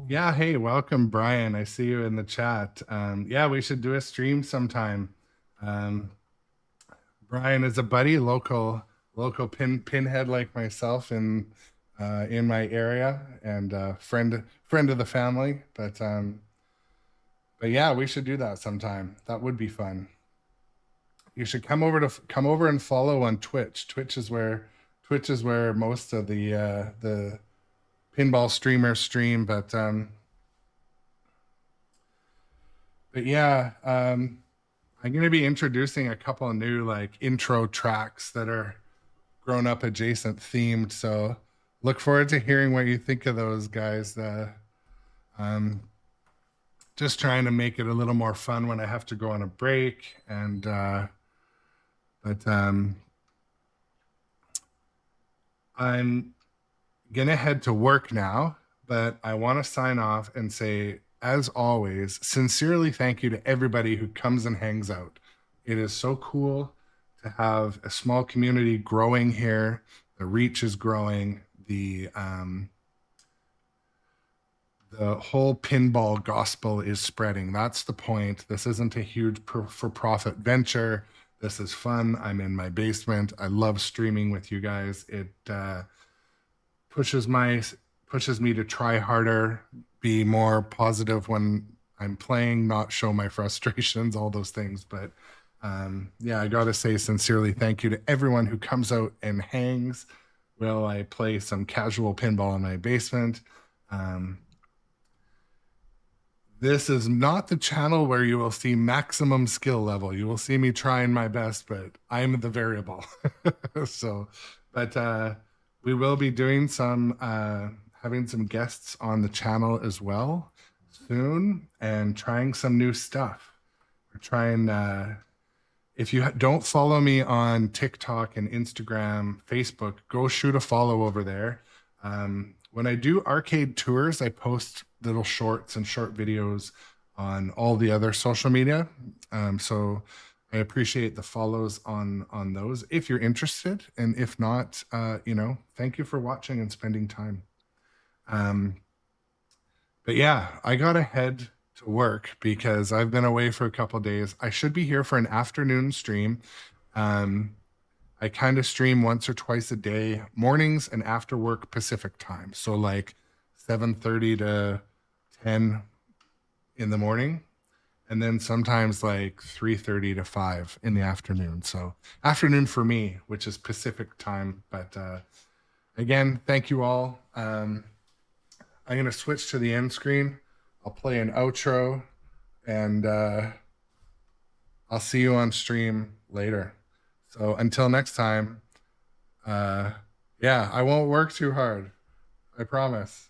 Yeah, hey, welcome, Brian. I see you in the chat. Yeah, we should do a stream sometime. Brian is a buddy, local pinhead like myself in my area, and friend of the family. But yeah, we should do that sometime. That would be fun. You should come over and follow on Twitch. Twitch is where most of the pinball streamers stream, but yeah, I'm going to be introducing a couple of new like intro tracks that are grown up adjacent themed. So look forward to hearing what you think of those guys. Just trying to make it a little more fun when I have to go on a break, and but I'm gonna head to work now, but I want to sign off and say, as always, sincerely thank you to everybody who comes and hangs out. It is so cool to have a small community growing here. The reach is growing. The whole pinball gospel is spreading. That's the point. This isn't a huge for-profit venture. This is fun. I'm in my basement. I love streaming with you guys. It pushes me to try harder, be more positive when I'm playing, not show my frustrations, all those things. But yeah, I gotta say sincerely thank you to everyone who comes out and hangs while I play some casual pinball in my basement. This is not the channel where you will see maximum skill level. You will see me trying my best, but I'm the variable. But we will be doing some, having some guests on the channel as well soon, and trying some new stuff. We're trying, if you don't follow me on TikTok and Instagram, Facebook, go shoot a follow over there. When I do arcade tours, I post little shorts and short videos on all the other social media. So I appreciate the follows on those if you're interested. And if not, thank you for watching and spending time. But yeah, I got to head to work because I've been away for a couple of days. I should be here for an afternoon stream. I kind of stream once or twice a day, mornings and after work Pacific time. So like 7:30 to 10 in the morning. And then sometimes like 3:30 to 5 in the afternoon. So afternoon for me, which is Pacific time. But again, thank you all. I'm going to switch to the end screen. I'll play an outro, and I'll see you on stream later. So until next time, yeah, I won't work too hard. I promise.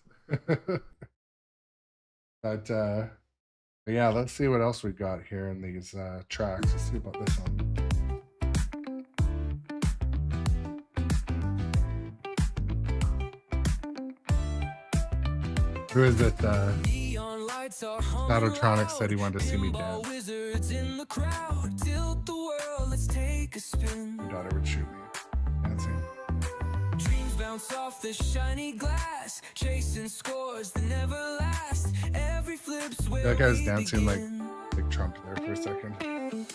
But But yeah, let's see what else we've got here in these tracks. Let's see about this one. Who is it? Shadowtronic said he wanted to see me dance. My daughter would shoot me dancing. Dreams bounce off the shiny glass, chasing scores that never last. Every flip's where That guy's we dancing like begin. Big Trump there for a second. Pinball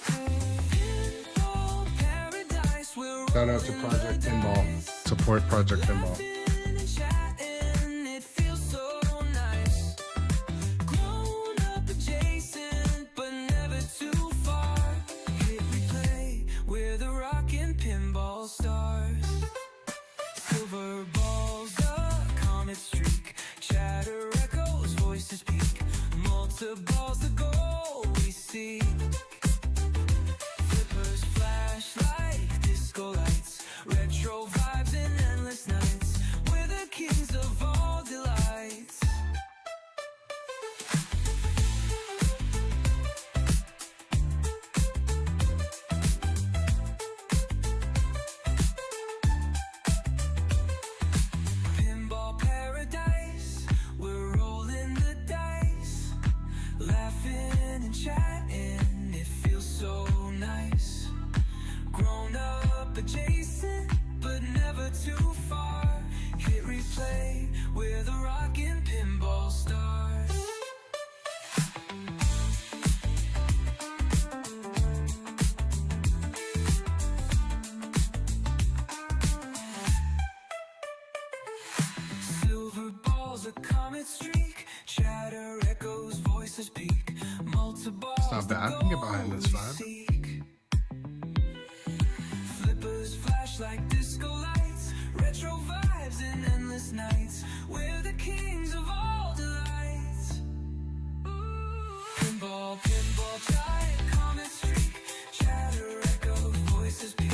paradise, we're Shout out to Project Pinball. Support Project Pinball. laughing and chatting, it feels so nice. Grown up adjacent, but never too far. Hit replay, we're the rockin' pinball stars. Silver balls, a comet streak. Chatter echoes, voices peak. Multi-balls, the goal we seek. Flippers flash like disco lights. Retro vibes and endless nights. We're the kings of all delights. Pinball paradise, we're rolling the dice, laughing and chatting, it feels so nice. Grown up adjacent, but never too far. Hit replay, we're the rockin' pinball stars. Silver balls, a comet streak. Chatter echoes, voices peak. Multi-balls, It's not bad. I can get behind this vibe. seek. Flippers flash like disco lights. Retro vibes and endless nights. We're the kings of all delights. Pinball, pinball, giant comet streak. Chatter echoes, voices peak.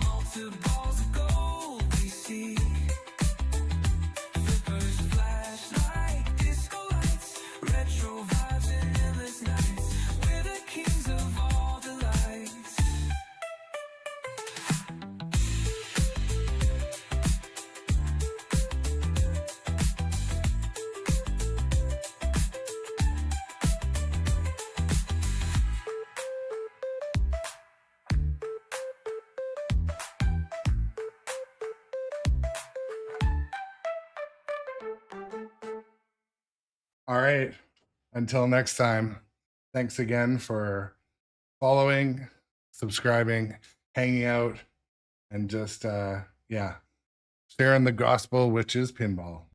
Multi-balls of gold we seek. Flippers flash like disco lights. Retro vibes and endless nights. We're the kings of all delights. All right. Until next time, thanks again for following, subscribing, hanging out, and just, sharing the gospel, which is pinball.